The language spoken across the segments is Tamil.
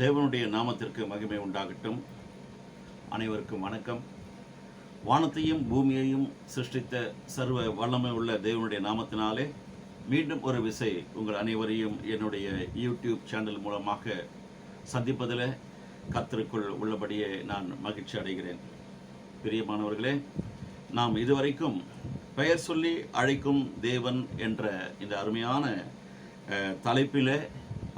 தேவனுடைய நாமத்திற்கு மகிமை உண்டாகட்டும். அனைவருக்கும் வணக்கம். வானத்தையும் பூமியையும் சிருஷ்டித்த சர்வ வல்லமை உள்ள தேவனுடைய நாமத்தினாலே மீண்டும் ஒரு விசை உங்கள் அனைவரையும் என்னுடைய யூடியூப் சேனல் மூலமாக சந்திப்பதில் கர்த்தருக்குள் உள்ளபடியே நான் மகிழ்ச்சி அடைகிறேன். பிரியமானவர்களே, நாம் இதுவரைக்கும் பெயர் சொல்லி அழைக்கும் தேவன் என்ற இந்த அருமையான தலைப்பில்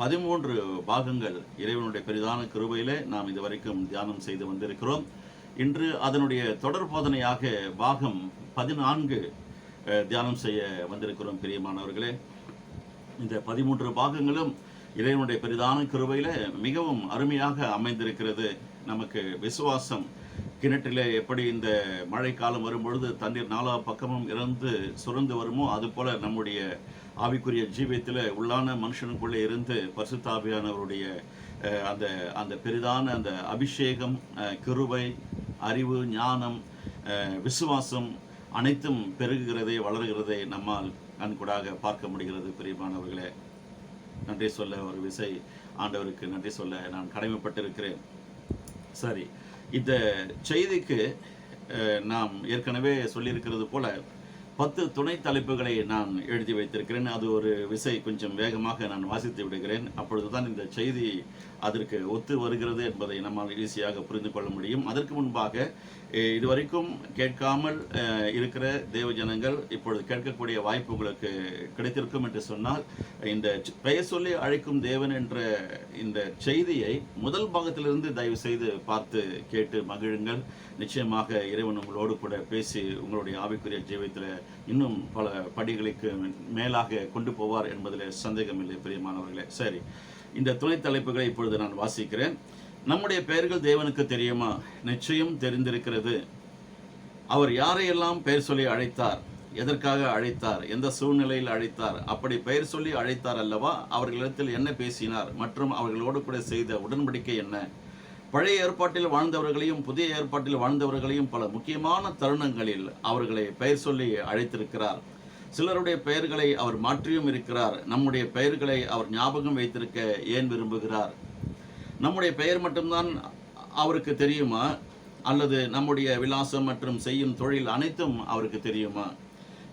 13 பாகங்கள் இறைவனுடைய பெரிதான கிருபையிலே நாம் இதுவரைக்கும் தியானம் செய்து வந்திருக்கிறோம். இன்று அதனுடைய தொடர் போதனையாக பாகம் 14 தியானம் செய்ய வந்திருக்கிறோம். பிரியமானவர்களே, இந்த 13 பாகங்களும் இறைவனுடைய பெரிதான கிருபையிலே மிகவும் அருமையாக அமைந்திருக்கிறது. நமக்கு விசுவாசம் கிணற்றிலே எப்படி இந்த மழைக்காலம் வரும்பொழுது தண்ணீர் நாலா பக்கமும் இருந்து சுரந்து வருமோ, அதுபோல நம்முடைய ஆவிக்குரிய ஜீவியத்தில் உள்ளான மனுஷனுக்குள்ளே இருந்து பரிசுத்த ஆவியானவருடைய அந்த அந்த பெரிதான அந்த அபிஷேகம், கிருபை, அறிவு, ஞானம், விசுவாசம் அனைத்தும் பெருகுகிறதை வளர்கிறதை நம்மால் கண்கூடாக பார்க்க முடிகிறது. பிரியமானவர்களே, நன்றி சொல்ல ஒரு விசை ஆண்டவருக்கு நன்றி சொல்ல நான் கடமைப்பட்டிருக்கிறேன். சரி, இந்த செய்திக்கு நாம் ஏற்கனவே சொல்லியிருக்கிறது போல 10 துணை தலைப்புகளை நான் எழுதி வைத்திருக்கிறேன். அது ஒரு விசை கொஞ்சம் வேகமாக நான் வாசித்து விடுகிறேன். அப்பொழுதுதான் இந்த செய்தி அதற்கு ஒத்து வருகிறது என்பதை நம்மால் ஈஸியாக புரிந்து கொள்ள முடியும். அதற்கு முன்பாக இதுவரைக்கும் கேட்காமல் இருக்கிற தேவ ஜனங்கள் இப்பொழுது கேட்கக்கூடிய வாய்ப்பு உங்களுக்கு கிடைத்திருக்கும் என்று சொன்னால், இந்த பெயர் சொல்லி அழைக்கும் தேவன் என்ற இந்த செய்தியை முதல் பாகத்திலிருந்து தயவு செய்து பார்த்து கேட்டு மகிழுங்கள். நிச்சயமாக இறைவன் உங்களோடு கூட பேசி உங்களுடைய ஆவிக்குரிய ஜீவியத்தில் இன்னும் பல படிகளுக்கு மேலாக கொண்டு போவார் என்பதில் சந்தேகமில்லை. பிரியமானவர்களே, சரி, இந்த துணை தலைப்புகளை இப்பொழுது நான் வாசிக்கிறேன். நம்முடைய பெயர்கள் தேவனுக்கு தெரியுமா? நிச்சயம் தெரிந்திருக்கிறது. அவர் யாரையெல்லாம் பெயர் சொல்லி அழைத்தார், எதற்காக அழைத்தார், எந்த சூழ்நிலையில் அழைத்தார், அப்படி பெயர் சொல்லி அழைத்தார் அல்லவா? அவர்களிடத்தில் என்ன பேசினார் மற்றும் அவர்களோடு கூட செய்த உடன்படிக்கை என்ன? பழைய ஏற்பாட்டில் வாழ்ந்தவர்களையும் புதிய ஏற்பாட்டில் வாழ்ந்தவர்களையும் பல முக்கியமான தருணங்களில் அவர்களை பெயர் சொல்லி அழைத்திருக்கிறார். சிலருடைய பெயர்களை அவர் மாற்றியும் இருக்கிறார். நம்முடைய பெயர்களை அவர் ஞாபகம் வைத்திருக்க ஏன் விரும்புகிறார்? நம்முடைய பெயர் மட்டும்தான் அவருக்கு தெரியுமா, அல்லது நம்முடைய விலாசம் மற்றும் செய்யும் தொழில் அனைத்தும் அவருக்கு தெரியுமா?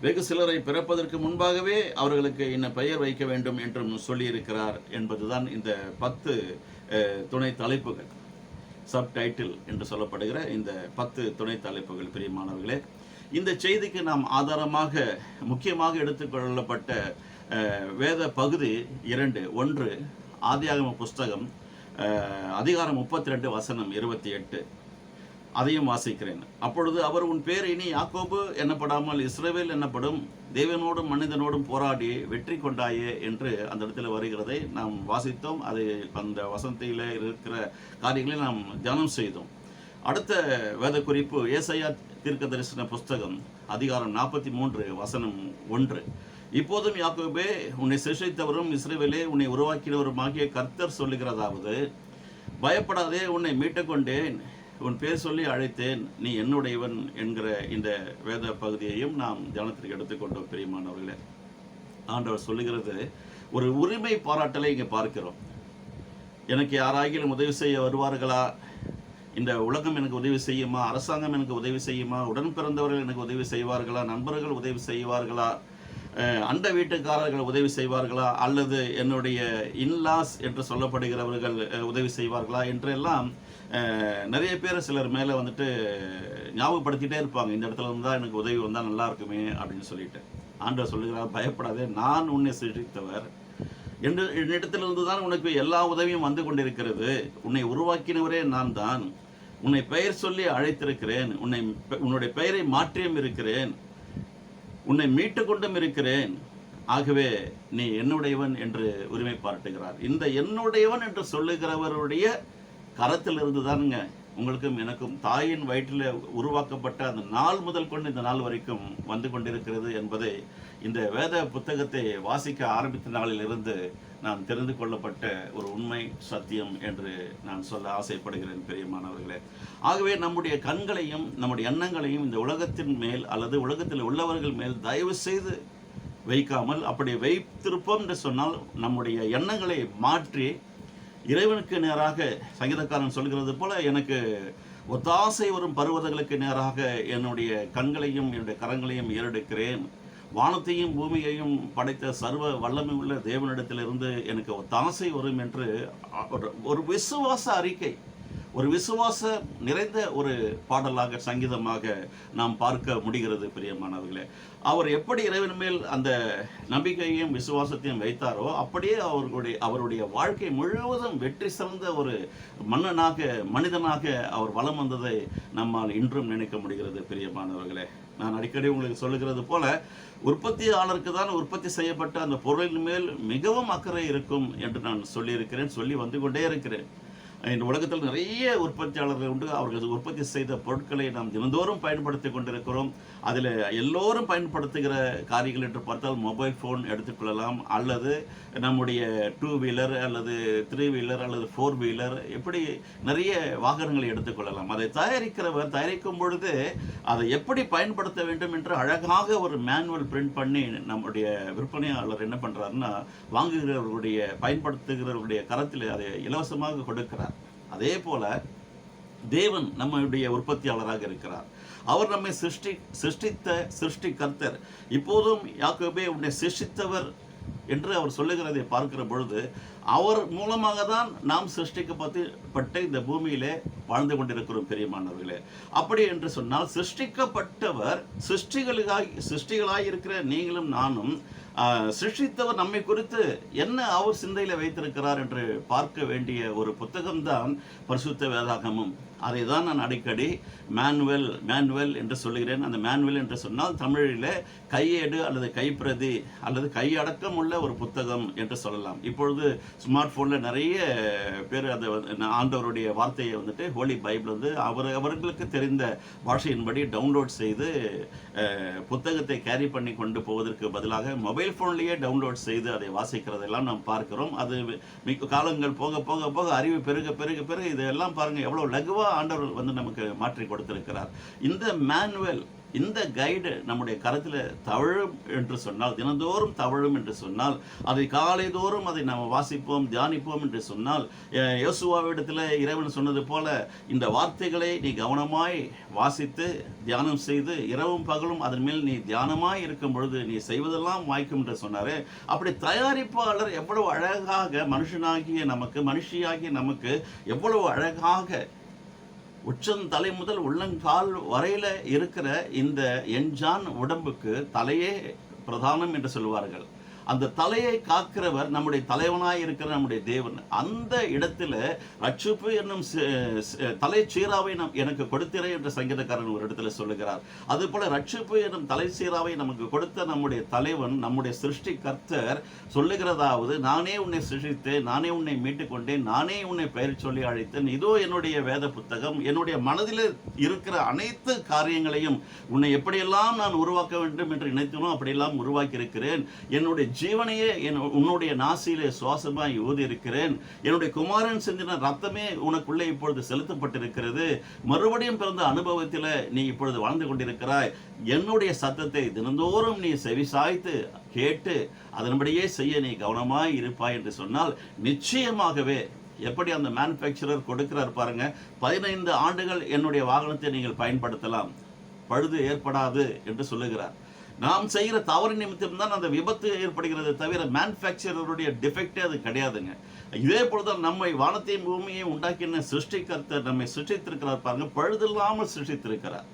வெகு சிலரை பிறப்பதற்கு முன்பாகவே அவர்களுக்கு என்ன பெயர் வைக்க வேண்டும் என்றும் சொல்லியிருக்கிறார் என்பதுதான் இந்த 10 துணை தலைப்புகள், சப்டைட்டில் என்று சொல்லப்படுகிற இந்த 10 துணை தலைப்புகள். பிரியமானவர்களே, இந்த செய்திக்கு நாம் ஆதாரமாக முக்கியமாக எடுத்துக்கொள்ளப்பட்ட வேத பகுதி 2. 1 ஆதியாகம புஸ்தகம் அதிகாரம் 32 வசனம் 28. அதையும் வாசிக்கிறேன். அப்பொழுது அவர், உன் பேர் இனி யாக்கோபு என்னப்படாமல் இஸ்ரவேல் என்னப்படும், தேவனோடும் மனிதனோடும் போராடி வெற்றி கொண்டாயே என்று அந்த இடத்துல வருகிறதை நாம் வாசித்தோம். அதை அந்த வசனத்தில் இருக்கிற காரியங்களை நாம் தியானம் செய்தோம். அடுத்த வேத குறிப்பு ஏசாயா தீர்க்க தரிசன புஸ்தகம் அதிகாரம் 43 வசனம் 1. இப்போதும் யாக்கோபே, உன்னை சிருஷ்டித்தவரும் இஸ்ரவேலே உன்னை உருவாக்கினவருமாகிய கர்த்தர் சொல்லுகிறதாவது, பயப்படாதே, உன்னை மீட்டுக்கொண்டேன், உன் பேர் சொல்லி அழைத்தேன், நீ என்னுடையவன் என்கிற இந்த வேத பகுதியையும் நாம் தியானத்திற்கு எடுத்துக்கொண்டோம். பிரியமானவர்களே, ஆண்டவர் சொல்லுகிறது ஒரு உரிமை பாராட்டலை இங்கே பார்க்கிறோம். எனக்கு யாராகிலும் உதவி செய்ய வருவார்களா? இந்த உலகம் எனக்கு உதவி செய்யுமா? அரசாங்கம் எனக்கு உதவி செய்யுமா? உடன் பிறந்தவர்கள் எனக்கு உதவி செய்வார்களா? நண்பர்கள் உதவி செய்வார்களா? அண்ட வீட்டுக்காரர்கள் உதவி செய்வார்களா? அல்லது என்னுடைய இன்லாஸ் என்று சொல்லப்படுகிறவர்கள் உதவி செய்வார்களா? என்றெல்லாம் நிறைய பேர் சிலர் மேலே வந்துட்டு ஞாபகப்படுத்திகிட்டே இருப்பாங்க. இந்த இடத்துல இருந்தால் எனக்கு உதவி வந்தால் நல்லா இருக்குமே அப்படின்னு சொல்லிட்டு. ஆண்டவர் சொல்லுகிறார், பயப்படாதே, நான் உன்னை சிருஷ்டித்தவர், என்னிடத்திலிருந்து தான் உனக்கு எல்லா உதவியும் வந்து கொண்டிருக்கிறது. உன்னை உருவாக்கினவரே நான் தான். உன்னை பெயர் சொல்லி அழைத்திருக்கிறேன். உன்னுடைய பெயரை மாற்றியும் இருக்கிறேன். உன்னை மீட்டு கொண்டும் இருக்கிறேன். ஆகவே நீ என்னுடையவன் என்று உரிமை பாராட்டுகிறார். இந்த என்னுடையவன் என்று சொல்லுகிறவருடைய கரத்திலிருந்து தானுங்க உங்களுக்கும் எனக்கும் தாயின் வயிற்றில் உருவாக்கப்பட்ட அந்த நாள் முதல் கொண்டு இந்த நாள் வரைக்கும் வந்து கொண்டிருக்கிறது என்பதை இந்த வேத புத்தகத்தை வாசிக்க ஆரம்பித்த நாளில் இருந்து நான் தெரிந்து கொள்ளப்பட்ட ஒரு உண்மை சத்தியம் என்று நான் சொல்ல ஆசைப்படுகிறேன். பிரியமானவர்களே, ஆகவே நம்முடைய கண்களையும் நம்முடைய எண்ணங்களையும் இந்த உலகத்தின் மேல் அல்லது உலகத்தில் உள்ளவர்கள் மேல் தயவு செய்து வைக்காமல், அப்படி வைத்திருப்போம் என்று சொன்னால் நம்முடைய எண்ணங்களை மாற்றி இறைவனுக்கு நேராக சங்கீதக்காரன் சொல்கிறது போல, எனக்கு ஒத்தாசை வரும் பருவதங்களுக்கு நேராக என்னுடைய கண்களையும் என்னுடைய கரங்களையும் ஏறெடுக்கிறேன். வானத்தையும் பூமியையும் படைத்த சர்வ வல்லமை உள்ள தேவனிடத்திலிருந்து எனக்கு ஒத்தாசை வரும் என்று ஒரு விசுவாச அறிக்கை, ஒரு விசுவாச நிறைந்த ஒரு பாடலாக, சங்கீதமாக நாம் பார்க்க முடிகிறது. பிரியமானவர்களே, அவர் எப்படி இறைவன் மேல் அந்த நம்பிக்கையையும் விசுவாசத்தையும் வைத்தாரோ அப்படியே அவருடைய வாழ்க்கை முழுவதும் வெற்றி சிறந்த ஒரு மனிதனாக அவர் வலம் வந்ததை நம்மால் இன்றும் நினைக்க முடிகிறது. பிரியமானவர்களே, நான் அடிக்கடி உங்களுக்கு சொல்லுகிறது போல, உற்பத்தியாளருக்கு தான் உற்பத்தி செய்யப்பட்ட அந்த பொருளின் மேல் மிகவும் அக்கறை இருக்கும் என்று நான் சொல்லி வந்து கொண்டே இருக்கிறேன். இந்த உலகத்தில் நிறைய உற்பத்தியாளர்கள் உண்டு. அவர்கள் உற்பத்தி செய்த பொருட்களை நாம் தினந்தோறும் பயன்படுத்தி கொண்டிருக்கிறோம். அதில் எல்லோரும் பயன்படுத்துகிற காரியங்கள் என்று பார்த்தால், மொபைல் ஃபோன் எடுத்துக்கொள்ளலாம், அல்லது நம்முடைய 2 வீலர் அல்லது 3 வீலர் அல்லது 4 வீலர், இப்படி நிறைய வாகனங்களை எடுத்துக்கொள்ளலாம். அதை தயாரிக்கிறவர் தயாரிக்கும் பொழுது அதை எப்படி பயன்படுத்த வேண்டும் என்று அழகாக ஒரு மேனுவல் பிரிண்ட் பண்ணி நம்முடைய விற்பனையாளர் என்ன பண்ணுறாருன்னா, வாங்குகிறவர்களுடைய பயன்படுத்துகிறவர்களுடைய கரத்தில் அதை இலவசமாக கொடுக்கிறார். அதே போல தேவன் நம்முடைய உற்பத்தியாளராக இருக்கிறார். அவர் நம்மை சிருஷ்டித்த சிருஷ்டிகர்த்தர். இப்போதும் யாக்கோபே உன்னை சிருஷ்டித்தவர் என்று அவர் சொல்லுகிறதை பார்க்கிற பொழுது, அவர் மூலமாக தான் நாம் சிருஷ்டிக்கப்பட்ட இந்த பூமியிலே வாழ்ந்து கொண்டிருக்கிறோம். பெரியமானவர்களே, அப்படி என்று சொன்னால் சிருஷ்டிக்கப்பட்டவர் சிருஷ்டிகளாய் இருக்கிற நீங்களும் நானும், சிருஷ்டித்தவர் நம்மை குறித்து என்ன அவர் சிந்தையில் வைத்திருக்கிறார் என்று பார்க்க வேண்டிய ஒரு புத்தகம்தான் பரிசுத்த வேதாகமம். அதை தான் நான் அடிக்கடி மேனுவல் என்று சொல்லுகிறேன். அந்த மேனுவல் என்று சொன்னால் தமிழில் கையேடு அல்லது கைப்பிரதி அல்லது கையடக்கம் உள்ள ஒரு புத்தகம் என்று சொல்லலாம். இப்பொழுது ஸ்மார்ட் ஃபோனில் நிறைய பேர் அதை ஆண்டவருடைய வார்த்தையை வந்துட்டு ஹோலி பைபிள் வந்து அவர்களுக்கு தெரிந்த பாஷையின்படி டவுன்லோட் செய்து புத்தகத்தை கேரி பண்ணி கொண்டு போவதற்கு பதிலாக மொபைல் ஃபோன்லேயே டவுன்லோட் செய்து அதை வாசிக்கிறதெல்லாம் நாம் பார்க்கிறோம். அது காலங்கள் போக போக போக அறிவு பெருக இதெல்லாம் பாருங்கள் எவ்வளோ லகுவாக ஆண்டவர் வந்து நமக்கு மாற்றி கொடுத்திருக்கிறார். இந்த மேனுவல், இந்த கைடு நம்முடைய கரத்தில் தவழும் என்று சொன்னால், தினந்தோறும் தவழும் என்று சொன்னால், அதை காலை தோறும் அதை நாம் வாசிப்போம், தியானிப்போம் என்று சொன்னால், யோசுவாவிடத்தில் இறைவன் சொன்னது போல, இந்த வார்த்தைகளை நீ கவனமாய் வாசித்து தியானம் செய்து இரவும் பகலும் அதன் மேல் நீ தியானமாய் இருக்கும் பொழுது நீ செய்வதெல்லாம் வாய்க்கும் என்று சொன்னார். அப்படி தயாரிப்பாளர் எவ்வளவு அழகாக மனுஷியாகிய நமக்கு எவ்வளவு அழகாக உச்சந்தலை முதல் உள்ளங்கால் வரையில இருக்கிற இந்த எஞ்சான் உடம்புக்கு தலையே பிரதானம் என்று சொல்வார்கள். அந்த தலையை காக்கிறவர் நம்முடைய தலைவனாய் இருக்கிற நம்முடைய தேவன். அந்த இடத்துல ரட்சிப்பு என்னும் தலை சீராவை எனக்கு கொடுத்திரே என்று சங்கீதக்காரன் ஒரு இடத்துல சொல்லுகிறார். அதுபோல ரட்சிப்பு என்னும் தலை சீராவை நமக்கு கொடுத்த நம்முடைய தலைவன், நம்முடைய சிருஷ்டி கர்த்தர் சொல்லுகிறதாவது, நானே உன்னை சிருஷ்டித்தேன், நானே உன்னை மீட்டுக் கொண்டேன், நானே உன்னை பெயர் சொல்லி அழைத்தேன், இதோ என்னுடைய வேத புத்தகம், என்னுடைய மனதில் இருக்கிற அனைத்து காரியங்களையும் உன்னை எப்படியெல்லாம் நான் உருவாக்க வேண்டும் என்று நினைத்தனோ அப்படியெல்லாம் உருவாக்கி இருக்கிறேன். என்னுடைய ஜீவனையே உன்னுடைய நாசியிலே சுவாசமாய் ஊதி இருக்கிறேன். என்னுடைய குமாரன் சிந்தின ரத்தமே உனக்குள்ளே இப்பொழுது செலுத்தப்பட்டிருக்கிறது. மறுபடியும் பிறந்த அனுபவத்தில் நீ இப்பொழுது வாழ்ந்து கொண்டிருக்கிறாய். என்னுடைய சத்தத்தை தினந்தோறும் நீ செவிசாய்த்து கேட்டு அதன்படியே செய்ய நீ கவனமாய் இருப்பாய் என்று சொன்னால், நிச்சயமாகவே எப்படி அந்த மேனுஃபேக்சரர் கொடுக்கிறார் பாருங்க, 15 ஆண்டுகள் என்னுடைய வாகனத்தை நீங்கள் பயன்படுத்தலாம், பழுது ஏற்படாது என்று சொல்லுகிறார். நாம் செய்கிற தவறு நிமித்தம் தான் அந்த விபத்து ஏற்படுகிறது, தவிர மேனுஃபேக்சரருடைய டிஃபெக்டே அது கிடையாதுங்க. இதே போலதான் நம்மை வானத்தையும் பூமியையும் உண்டாக்கின சிருஷ்டிகர்த்தர் நம்மை சிருஷ்டித்திருக்கிறார் பாருங்க, பழுதில்லாமல் சிருஷ்டித்திருக்கிறார்.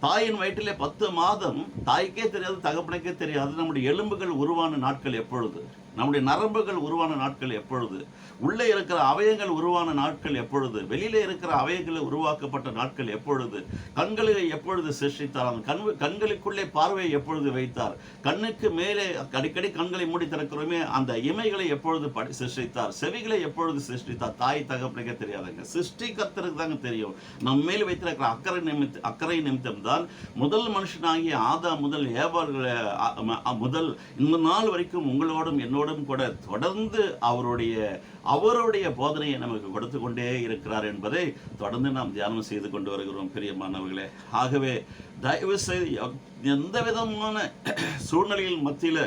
தாயின் வயிற்றிலே 10 மாதம் தாய்க்கே தெரியாது, தகப்பனுக்கே தெரியாது நம்முடைய எலும்புகள் உருவான நாட்கள் எப்பொழுது, நம்முடைய நரம்புகள் உருவான நாட்கள் எப்பொழுது, உள்ளே இருக்கிற அவயங்கள் உருவான நாட்கள் எப்பொழுது, வெளியிலே இருக்கிற அவயங்கள் உருவாக்கப்பட்ட நாட்கள் எப்பொழுது, கண்களை எப்பொழுது சிருஷ்டித்தார், அந்த கண்களுக்குள்ளே பார்வையை எப்பொழுது வைத்தார், கண்ணுக்கு மேலே அடிக்கடி கண்களை மூடி திறக்கிறோமே அந்த இமைகளை எப்பொழுது சிருஷ்டித்தார், செவிகளை எப்பொழுது சிருஷ்டித்தார், தாய் தகப்பனுக்கே தெரியாதுங்க, சிருஷ்டிகர்த்தருக்கு தாங்க தெரியும். நம்ம மேல் வைத்திருக்கிற அக்கறை நிமித்தம் தான் முதல் மனுஷனாகிய ஆதாம் முதல் ஏவாள் முதல் இந்த நாள் வரைக்கும் உங்களோடும் என்னோடும் கூட தொடர்ந்து அவருடைய போதனையை நமக்கு கொடுத்து கொண்டே இருக்கிறார் என்பதை தொடர்ந்து நாம் தியானம் செய்து கொண்டு வருகிறோம் பிரியமானவர்களே. ஆகவே தயவு செய்து எந்த விதமான சூழ்நிலையில் மத்தியில்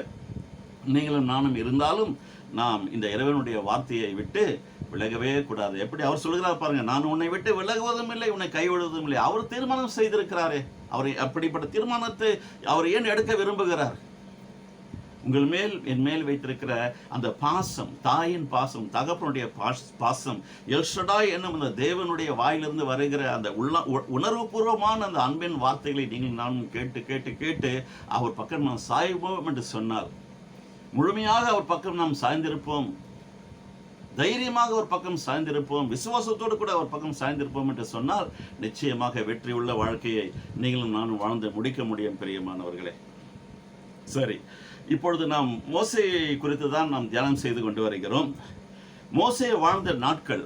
நீங்களும் நானும் இருந்தாலும் நாம் இந்த இறைவனுடைய வார்த்தையை விட்டு விலகவே கூடாது. எப்படி அவர் சொல்கிறார் பாருங்க, நான் உன்னை விட்டு விலகுவதும் இல்லை, உன்னை கைவிடுவதும் இல்லை. அவர் தீர்மானம் செய்திருக்கிறாரே. அவர் அப்படிப்பட்ட தீர்மானத்தை அவர் ஏன் எடுக்க விரும்புகிறார்? உங்கள் மேல் என் மேல் வைத்திருக்கிற அந்த பாசம், தாயின் பாசம், தகப்பனுடைய பாசம், எல்ஷடாய் என்னும் அந்த தேவனுடைய வாயிலிருந்து வருகிற அந்த உணர்வுபூர்வமான அந்த அன்பின் வார்த்தைகளை நீங்கள் நான் கேட்டு கேட்டு கேட்டு அவர் பக்கம் நாம் சாய்வோம் என்று சொன்னால், முழுமையாக அவர் பக்கம் நாம் சாய்ந்திருப்போம், தைரியமாக ஒரு பக்கம் சாய்ந்திருப்போம், விசுவாசத்தோடு கூட ஒரு பக்கம் சாய்ந்திருப்போம் என்று சொன்னால் நிச்சயமாக வெற்றி உள்ள வாழ்க்கையை நீங்களும் நானும் வாழ்ந்து முடிக்க முடியும் பிரியமானவர்களே. சரி, இப்பொழுது நாம் மோசேயை குறித்து தான் நாம் தியானம் செய்து கொண்டு வருகிறோம். மோசே வாழ்ந்த நாட்கள்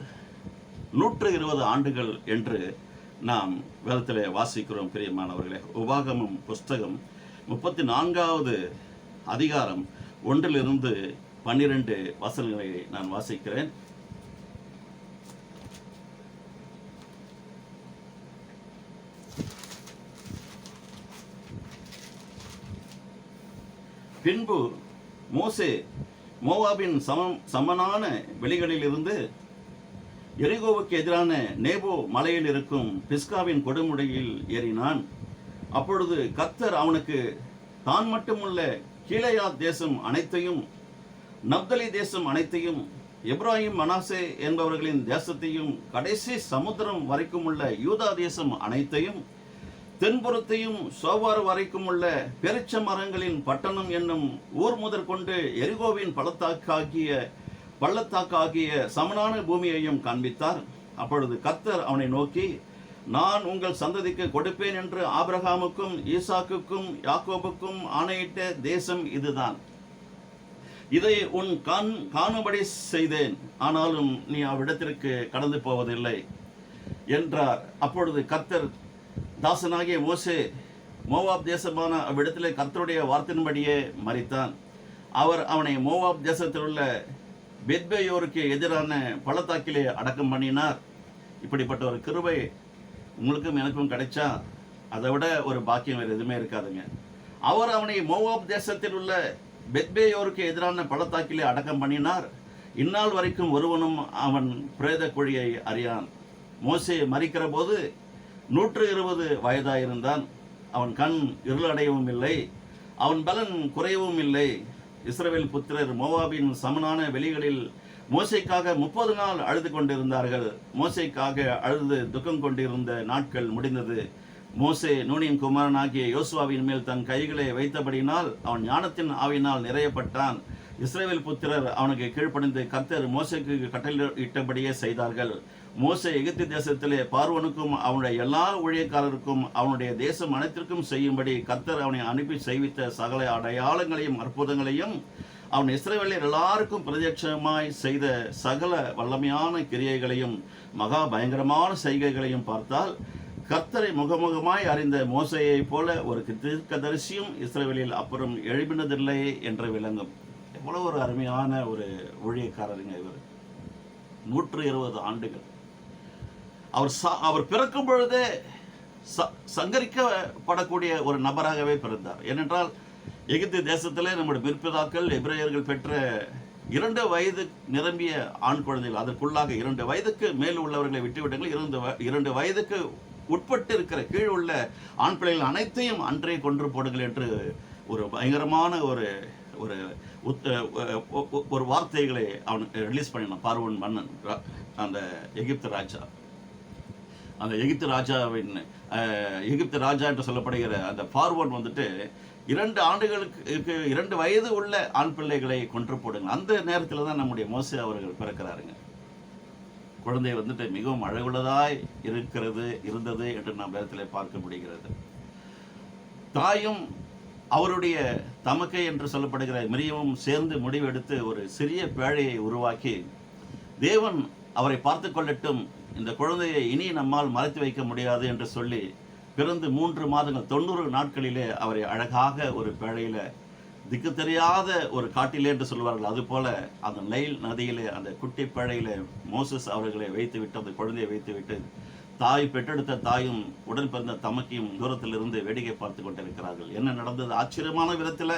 120 ஆண்டுகள் என்று நாம் வேதத்திலே வாசிக்கிறோம் பிரியமானவர்களே. உபாகமம் புஸ்தகம் 34வது அதிகாரம் 1 - 12 வசனங்களை நான் வாசிக்கிறேன். பின்பு மோசே மோவாபின் சமனான வெளிகளிலிருந்து எரிகோவுக்கு எதிரான நேபோ மலையில் இருக்கும் பிஸ்காவின் கொடுமுடியில் ஏறினான். அப்பொழுது கர்த்தர் அவனுக்கு தான் மட்டுமுள்ள கீலேயாத் தேசம் அனைத்தையும், நப்தலி தேசம் அனைத்தையும், எப்ராஹிம் மனாசே என்பவர்களின் தேசத்தையும், கடைசி சமுத்திரம் வரைக்கும் உள்ள யூதா தேசம் அனைத்தையும், தென்புறத்தையும் சோவார் வரைக்கும் உள்ள பெருச்ச மரங்களின் பட்டணம் என்னும் ஊர் முதற்கொண்டு எரிகோவின் பள்ளத்தாக்காகிய சமனான பூமியையும் காண்பித்தார். அப்பொழுது கர்த்தர் அவனை நோக்கி, நான் உங்கள் சந்ததிக்கு கொடுப்பேன் என்று ஆபிரகாமுக்கும் ஈசாக்குக்கும் யாக்கோபுக்கும் ஆணையிட்ட தேசம் இதுதான். இதை உன் காணும்படி செய்தேன், ஆனாலும் நீ அவ்விடத்திற்கு கடந்து போவதில்லை என்றார். அப்பொழுது கர்த்தர் தாசனாகிய மோசே மோவாப் தேசமான அவ்விடத்திலே கர்த்தருடைய வார்த்தையின்படியே மரித்தான். அவர் அவனை மோவாப் தேசத்தில் உள்ள பெத்பேயோருக்கு எதிரான பள்ளத்தாக்கிலே அடக்கம் பண்ணினார். இப்படிப்பட்ட ஒரு கிருபை உங்களுக்கும் எனக்கும் கிடைச்சா அதை விட ஒரு பாக்கியம் வேறு எதுவுமே இருக்காதுங்க. அவர் அவனை மோவாப் தேசத்தில் உள்ள பெத்பேயோருக்கு எதிரான பள்ளத்தாக்கிலே அடக்கம் பண்ணினார். இந்நாள் வரைக்கும் ஒருவனும் அவன் பிரேத குழியை அறியான். மோசே மரிக்கிற போது 120 வயதாயிருந்தான். அவன் கண் இருளடையவும் இல்லை, அவன் பலன் குறையவும் இல்லை. இஸ்ரவேல் புத்திரர் மோவாபின் சமனான வெளிகளில் மோசேக்காக 30 நாள் அழுது கொண்டிருந்தார்கள். மோசேக்காக அழுது துக்கம் கொண்டிருந்த நாட்கள் முடிந்தது. மோசே நூனின் குமாரனாகிய யோசுவாவின் மேல் தன் கைகளை வைத்தபடினால் அவன் ஞானத்தின் ஆவினால் நிறையப்பட்டான். இஸ்ரவேல் புத்திரர் அவனுக்கு கீழ்ப்படிந்து கர்த்தர் மோசேக்கு கட்டளையிட்டபடியே செய்தார்கள். மோசே எகிப்து தேசத்திலே பார்வோனுக்கும் அவனுடைய எல்லா ஊழியக்காரருக்கும் அவனுடைய தேசம் அனைத்திற்கும் செய்யும்படி கர்த்தர் அவனை அனுப்பி செய்வித்த சகல அடையாளங்களையும் அற்புதங்களையும் அவன் இஸ்ரவேலர் எல்லாருக்கும் பிரத்யட்சமாய் செய்த சகல வல்லமையான கிரியைகளையும் மகா பயங்கரமான செய்கைகளையும் பார்த்தால் கர்த்தரை முகமுகமாய் அறிந்த மோசையை போல ஒரு தீர்க்கதரிசியும் இஸ்ரவேலில் அப்புறம் எழுப்பினதில்லை என்று விளங்கும். எவ்வளவு ஒரு அருமையான ஒரு ஊழியக்காரருங்க இவர். 120 ஆண்டுகள். அவர் பிறக்கும் பொழுதே சங்கரிக்கப்படக்கூடிய ஒரு நபராகவே பிறந்தார். ஏனென்றால் எகிப்து தேசத்திலே நம்முடைய பிற்பிதாக்கள் எபிரேயர்கள் பெற்ற 2 வயது நிரம்பிய ஆண் குழந்தைகள், அதற்குள்ளாக 2 வயதுக்கு மேல் உள்ளவர்களை விட்டுவிட்டார்கள். 2 வயதுக்கு உட்பட்டு இருக்கிற கீழ் உள்ள ஆண் பிள்ளைகள் அனைத்தையும் அன்றே கொன்று போடுங்கள் என்று ஒரு பயங்கரமான ஒரு வார்த்தைகளை அவன் ரிலீஸ் பண்ணினான். பார்வோன் மன்னன், அந்த எகிப்து ராஜா. அந்த எகிப்து ராஜா என்று சொல்லப்படுகிற அந்த பார்வோன் வந்துட்டு 2 ஆண்டுகளுக்கு 2 வயது உள்ள ஆண் பிள்ளைகளை கொன்று போடுங்க. அந்த நேரத்தில் தான் நம்முடைய மோசே அவர்கள் பிறக்கிறாருங்க. குழந்தை வந்துட்டு மிகவும் அழகுள்ளதாய் இருந்தது என்று நாம் வேதத்தில் பார்க்க முடிகிறது. தாயும் அவருடைய தமக்கை என்று சொல்லப்படுகிற மிரியமும் சேர்ந்து முடிவெடுத்து ஒரு சிறிய பேழையை உருவாக்கி, தேவன் அவரை பார்த்து கொள்ளட்டும், இந்த குழந்தையை இனி நம்மால் மறைத்து வைக்க முடியாது என்று சொல்லி பிறந்து 3 மாதங்கள் 90 நாட்களிலே அவரை அழகாக ஒரு பேழையில, திக்கு தெரியாத ஒரு காட்டிலே என்று சொல்வார்கள், அதுபோல அந்த நைல் நதியிலே அந்த குட்டி பேழையில மோசஸ் அவர்களை வைத்துவிட்டு, அந்த குழந்தையை வைத்துவிட்டு தாய் பெற்றெடுத்த தாயும் உடன் பிறந்த தமக்கையும் தூரத்திலிருந்து வேடிக்கை பார்த்து கொண்டிருக்கிறார்கள். என்ன நடந்தது? ஆச்சரியமான விதத்தில்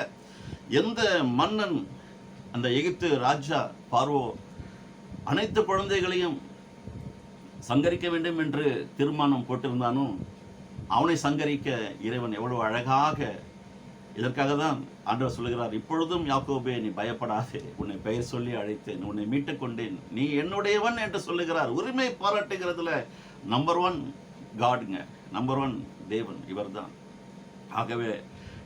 எந்த மன்னன், அந்த எகிப்து ராஜா பார்வோ அனைத்து குழந்தைகளையும் சங்கரிக்க வேண்டும் என்று தீர்மானம் போட்டிருந்தானோ அவனை சங்கரிக்க இறைவன் எவ்வளவு அழகாக, இதற்காக தான் ஆண்டவர் சொல்லுகிறார், இப்பொழுதும் யாக்கோபே நீ பயப்படாதே, உன்னை பெயர் சொல்லி அழைத்தேன், உன்னை மீட்டுக் கொண்டேன், நீ என்னுடையவன் என்று சொல்லுகிறார். உரிமை பாராட்டுகிறதுல நம்பர் 1 காடுங்க, நம்பர் 1 தேவன் இவர்தான். ஆகவே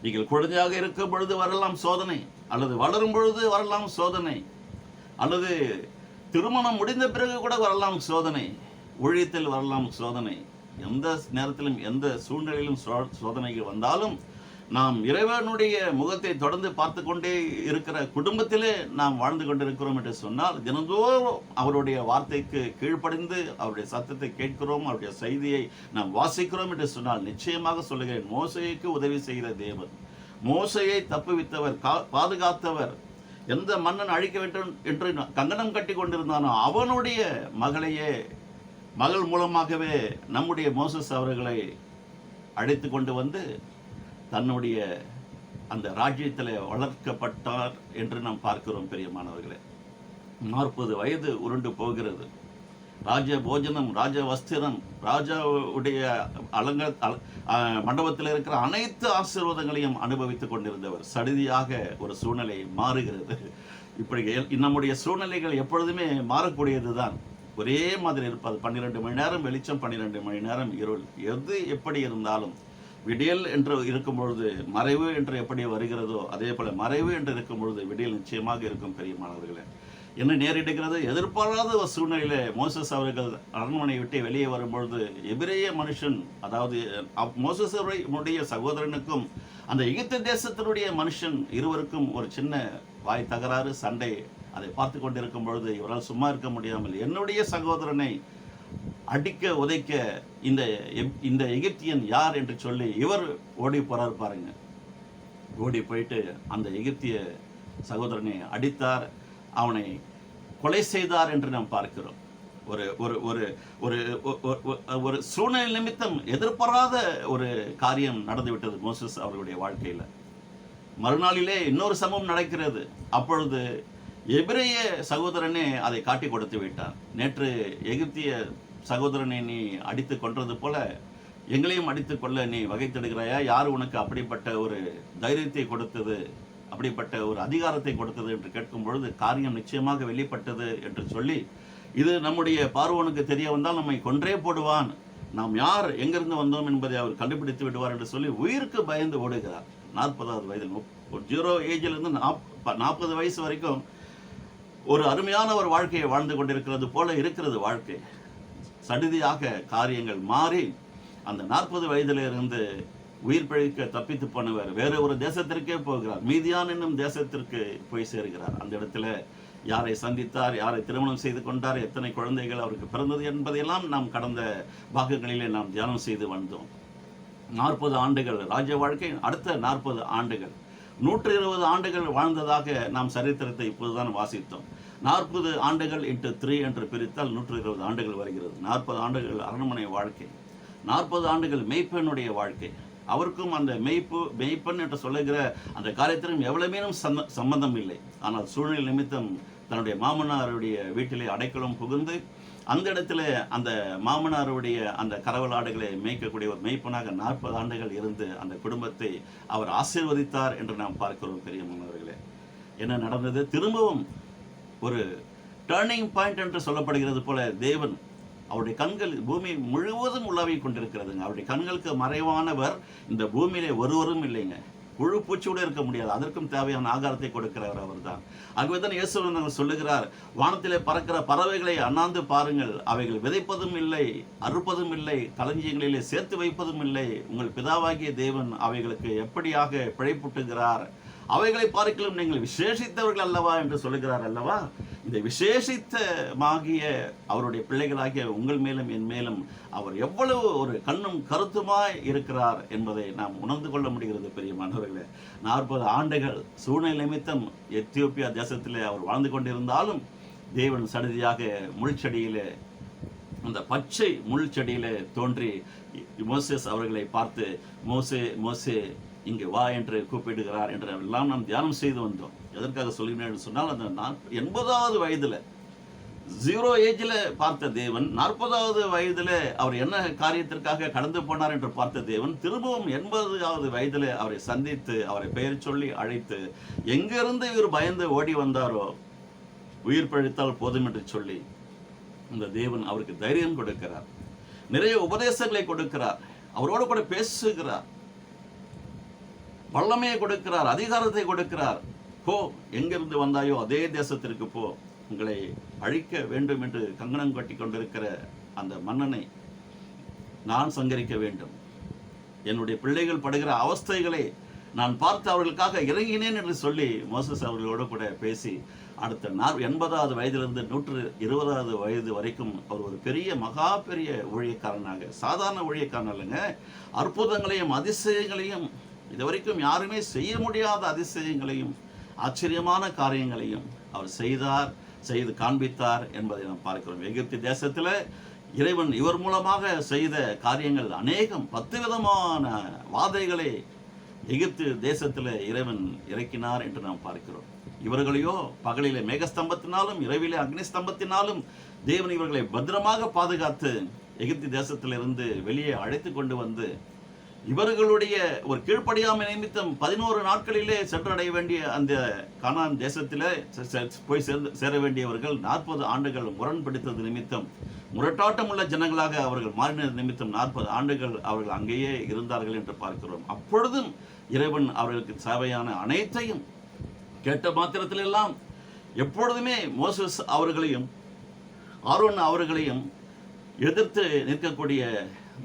நீங்கள் குழந்தையாக இருக்கும் பொழுது வரலாம் சோதனை, அல்லது வளரும் பொழுது வரலாம் சோதனை, அல்லது திருமணம் முடிந்த பிறகு கூட வரலாம் சோதனை, ஊழியத்தில் வரலாம் சோதனை. எந்த நேரத்திலும் எந்த சூழ்நிலையிலும் சோதனைகள் வந்தாலும் நாம் இறைவனுடைய முகத்தை தொடர்ந்து பார்த்து கொண்டே இருக்கிற குடும்பத்திலே நாம் வாழ்ந்து கொண்டிருக்கிறோம் என்று சொன்னால், தினந்தோறும் அவருடைய வார்த்தைக்கு கீழ்ப்படிந்து அவருடைய சத்தத்தை கேட்கிறோம், அவருடைய செய்தியை நாம் வாசிக்கிறோம் என்று சொன்னால், நிச்சயமாக சொல்லுகிறேன், மோசேக்கு உதவி செய்கிற தேவன், மோசையை தப்புவித்தவர், பாதுகாத்தவர், எந்த மன்னன் அழிக்க வேண்டும் என்று கங்கணம் கட்டி கொண்டிருந்தானோ அவனுடைய மகள் மூலமாகவே நம்முடைய மோசஸ் அவர்களை அழைத்து கொண்டு வந்து தன்னுடைய அந்த ராஜ்யத்தில் வளர்க்கப்பட்டார் என்று நாம் பார்க்கிறோம். பெரியமானவர்களே, 40 வயது உருண்டு போகிறது. ராஜ போஜனம், ராஜ வஸ்திரம், ராஜாவுடைய மண்டபத்தில் இருக்கிற அனைத்து ஆசீர்வாதங்களையும் அனுபவித்துக் கொண்டிருந்தவர். சடுதியாக ஒரு சூழ்நிலை மாறுகிறது. இப்படி நம்முடைய சூழ்நிலைகள் எப்பொழுதுமே மாறக்கூடியது தான், ஒரே மாதிரி இருப்பது. 12 மணி நேரம் வெளிச்சம், 12 மணி நேரம் இருள். எது எப்படி இருந்தாலும் விடியல் என்று இருக்கும் பொழுது மறைவு என்று எப்படி வருகிறதோ அதே போல மறைவு என்று இருக்கும் பொழுது விடியல் நிச்சயமாக இருக்கும். பெரியமானவர்களே, என்ன நேரிடுகிறது? எதிர்பாராத ஒரு சூழ்நிலையில மோசஸ் அவர்கள் அரண்மனையை விட்டு வெளியே வரும்பொழுது எபிரேய மனுஷன், அதாவது மோசஸ் அவருடைய சகோதரனுக்கும் அந்த எகிப்து தேசத்தினுடைய மனுஷன் இருவருக்கும் ஒரு சின்ன வாய் தகராறு, சண்டை. அதை பார்த்து கொண்டிருக்கும் பொழுது இவரால் சும்மா இருக்க முடியாமல், என்னுடைய சகோதரனை அடிக்க உதைக்க இந்த எகிப்தியன் யார் என்று சொல்லி இவர் ஓடி போறார் பாருங்க. ஓடி போயிட்டு அந்த எகிப்திய சகோதரனை அடித்தார், அவனை கொலை செய்தார் என்று நாம் பார்க்கிறோம். ஒரு ஒரு ஒரு ஒரு ஒரு சூழ்நிலை நிமித்தம் எதிர்பாராத ஒரு காரியம் நடந்துவிட்டது மோசஸ் அவர்களுடைய வாழ்க்கையில். மறுநாளிலே இன்னொரு சம்பவம் நடக்கிறது. அப்பொழுது எபிரேய சகோதரனே அதை காட்டி கொடுத்து விட்டார். நேற்று எகிப்திய சகோதரனை நீ அடித்து கொன்றது போல எங்களையும் அடித்து கொள்ள நீ வகை தேடுகிறாயா? யார் உனக்கு அப்படிப்பட்ட ஒரு தைரியத்தை கொடுத்தது, அப்படிப்பட்ட ஒரு அதிகாரத்தை கொடுத்தது என்று கேட்கும் பொழுது காரியம் நிச்சயமாக வெளிப்பட்டது என்று சொல்லி, இது நம்முடைய பார்வோனுக்கு தெரிய வந்தால் நம்மை கொன்றே போடுவான், நாம் யார் எங்கிருந்து வந்தோம் என்பதை அவர் கண்டுபிடித்து விடுவார் என்று சொல்லி உயிருக்கு பயந்து ஓடுகிறார். 40வது வயதில், 0 ஏஜிலிருந்து 40 வயசு வரைக்கும் ஒரு அருமையான ஒரு வாழ்க்கையை வாழ்ந்து கொண்டிருக்கிறது போல இருக்கிறது வாழ்க்கை. சடுதியாக காரியங்கள் மாறி அந்த 40 வயதிலிருந்து உயிர் பிழைக்க தப்பித்து போனவர் வேற ஒரு தேசத்திற்கே போகிறார். மீதியான் என்னும் தேசத்திற்கு போய் சேர்கிறார். அந்த இடத்துல யாரை சந்தித்தார், யாரை திருமணம் செய்து கொண்டார், எத்தனை குழந்தைகள் அவருக்கு பிறந்தது என்பதையெல்லாம் நாம் கடந்த பாகங்களிலே நாம் தியானம் செய்து வந்தோம். 40 ஆண்டுகள் ராஜ்ய வாழ்க்கை, அடுத்த 40 ஆண்டுகள் 120 ஆண்டுகள் வாழ்ந்ததாக நாம் சரித்திரத்தை இப்போதுதான் வாசித்தோம். 40 ஆண்டுகள் இன்ட்டு 3 என்று பிரித்தால் 120 ஆண்டுகள் வருகிறது. 40 ஆண்டுகள் அரண்மனை வாழ்க்கை, 40 ஆண்டுகள் மெய்ப்பெண்ணுடைய வாழ்க்கை. அவருக்கும் அந்த மெய்ப்பெண் என்று சொல்லுகிற அந்த காரியத்திலும் எவ்வளவேனும் சம்பந்தம் இல்லை. ஆனால் சூழ்நிலை நிமித்தம் தன்னுடைய மாமனாருடைய வீட்டிலே அடைக்கலம் புகுந்து அந்த இடத்துல அந்த மாமனாருடைய அந்த கரவல் ஆடுகளை மேய்க்கக்கூடிய ஒரு மெய்ப்பனாக 40 ஆண்டுகள் இருந்து அந்த குடும்பத்தை அவர் ஆசீர்வதித்தார் என்று நாம் பார்க்கிறோம். பெரியவர்களே, என்ன நடந்தது? திரும்பவும் ஒரு டர்னிங் பாயிண்ட் என்று சொல்லப்படுகிறது போல தேவன் அவருடைய கண்கள் பூமி முழுவதும் உலாவி கொண்டிருக்கிறதுங்க. அவருடைய கண்களுக்கு மறைவானவர் இந்த பூமியிலே ஒருவரும் இல்லைங்க. புழு பூச்சியோடு இருக்க முடியாது. அதற்கும் தேவையான ஆகாரத்தை கொடுக்கிறவர் அவர் தான். ஆகவே தான் இயேசு சொல்லுகிறார், வானத்திலே பறக்கிற பறவைகளை அண்ணாந்து பாருங்கள், அவைகள் விதைப்பதும் இல்லை, அறுப்பதும் இல்லை, களஞ்சியங்களிலே சேர்த்து வைப்பதும் இல்லை, உங்கள் பிதாவாகிய தேவன் அவைகளுக்கு எப்படியாக பிழைப்புட்டுகிறார், அவைகளை பார்க்கலும் நீங்கள் விசேஷித்தவர்கள் அல்லவா என்று சொல்லுகிறார் அல்லவா. இந்த விசேஷித்தமாகிய அவருடைய பிள்ளைகளாகிய உங்கள் மேலும் என் மேலும் அவர் எவ்வளவு ஒரு கண்ணும் கருத்துமாய் இருக்கிறார் என்பதை நாம் உணர்ந்து கொள்ள முடிகிறது. பெரியமானவர்களே, 40 ஆண்டுகள் சூழ்நிலை நிமித்தம் எத்தியோப்பியா தேசத்திலே அவர் வாழ்ந்து கொண்டிருந்தாலும் தேவன் சடுதியாக முள்செடியிலே, அந்த பச்சை முள் செடியிலே தோன்றி மோசேஸ் அவர்களை பார்த்து மோசே மோசே இங்கே வா என்று கூப்பிடுகிறார் என்று எல்லாம் நாம் தியானம் செய்து வந்தோம். எதற்காக சொல்கிறேன் என்று சொன்னால், அந்த 80வது வயதில் 0 ஏஜில் பார்த்த தேவன் 40வது வயதில் அவர் என்ன காரியத்திற்காக கடந்து போனார் என்று பார்த்த தேவன் திரும்பவும் 80வது வயதில் அவரை சந்தித்து அவரை பெயர் சொல்லி அழைத்து எங்கிருந்து இவர் பயந்து ஓடி வந்தாரோ உயிர் பழித்தால் போதும் என்று சொல்லி இந்த தேவன் அவருக்கு தைரியம் கொடுக்கிறார், நிறைய உபதேசங்களை கொடுக்கிறார், அவரோடு கூட பேசுகிறார், வல்லமையை கொடுக்கிறார், அதிகாரத்தை கொடுக்கிறார். போ, எங்கிருந்து வந்தாயோ அதே தேசத்திற்கு போ, உங்களை அழிக்க வேண்டும் என்று கங்கணம் கட்டி கொண்டிருக்கிற அந்த மன்னனை நான் சங்கரிக்க வேண்டும். என்னுடைய பிள்ளைகள் படுகிற அவஸ்தைகளை நான் பார்த்து அவர்களுக்காக இறங்கினேன் என்று சொல்லி மோசஸ் அவர்களோடு கூட பேசி அடுத்த 80வது வயதிலிருந்து 120வது வயது வரைக்கும் அவர் ஒரு பெரிய மகா பெரிய ஊழியக்காரனாக, சாதாரண ஊழியக்காரன் இல்லைங்க, அற்புதங்களையும் அதிசயங்களையும் இதுவரைக்கும் யாருமே செய்ய முடியாத அதிசயங்களையும் ஆச்சரியமான காரியங்களையும் அவர் செய்து காண்பித்தார் என்பதை நாம் பார்க்கிறோம். எகிப்து தேசத்தில் இறைவன் இவர் மூலமாக செய்த காரியங்கள் அநேகம் 10 விதமான வாதைகளை எகிப்து தேசத்தில் இறைவன் இறக்கினார் என்று நாம் பார்க்கிறோம். இவர்களையோ பகலிலே மேகஸ்தம்பத்தினாலும் இரவிலே அக்னி ஸ்தம்பத்தினாலும் தேவன் இவர்களை பத்திரமாக பாதுகாத்து எகிப்து தேசத்திலிருந்து வெளியே அழைத்து கொண்டு வந்து இவர்களுடைய ஒரு கீழ்ப்படியாமை நிமித்தம் 11 நாட்களிலே சென்றடைய வேண்டிய அந்த கானான் தேசத்திலே போய் சேர வேண்டியவர்கள் 40 ஆண்டுகள் முரண்பிடித்தது நிமித்தம், முரட்டாட்டம் உள்ள ஜனங்களாக அவர்கள் மாறின நிமித்தம் 40 ஆண்டுகள் அவர்கள் அங்கேயே இருந்தார்கள் என்று பார்க்கிறோம். அப்பொழுதும் இறைவன் அவர்களுக்கு தேவையான அனைத்தையும் கேட்ட மாத்திரத்திலெல்லாம் எப்பொழுதுமே மோசஸ் அவர்களையும் ஆரோன் அவர்களையும் எதிர்த்து நிற்கக்கூடிய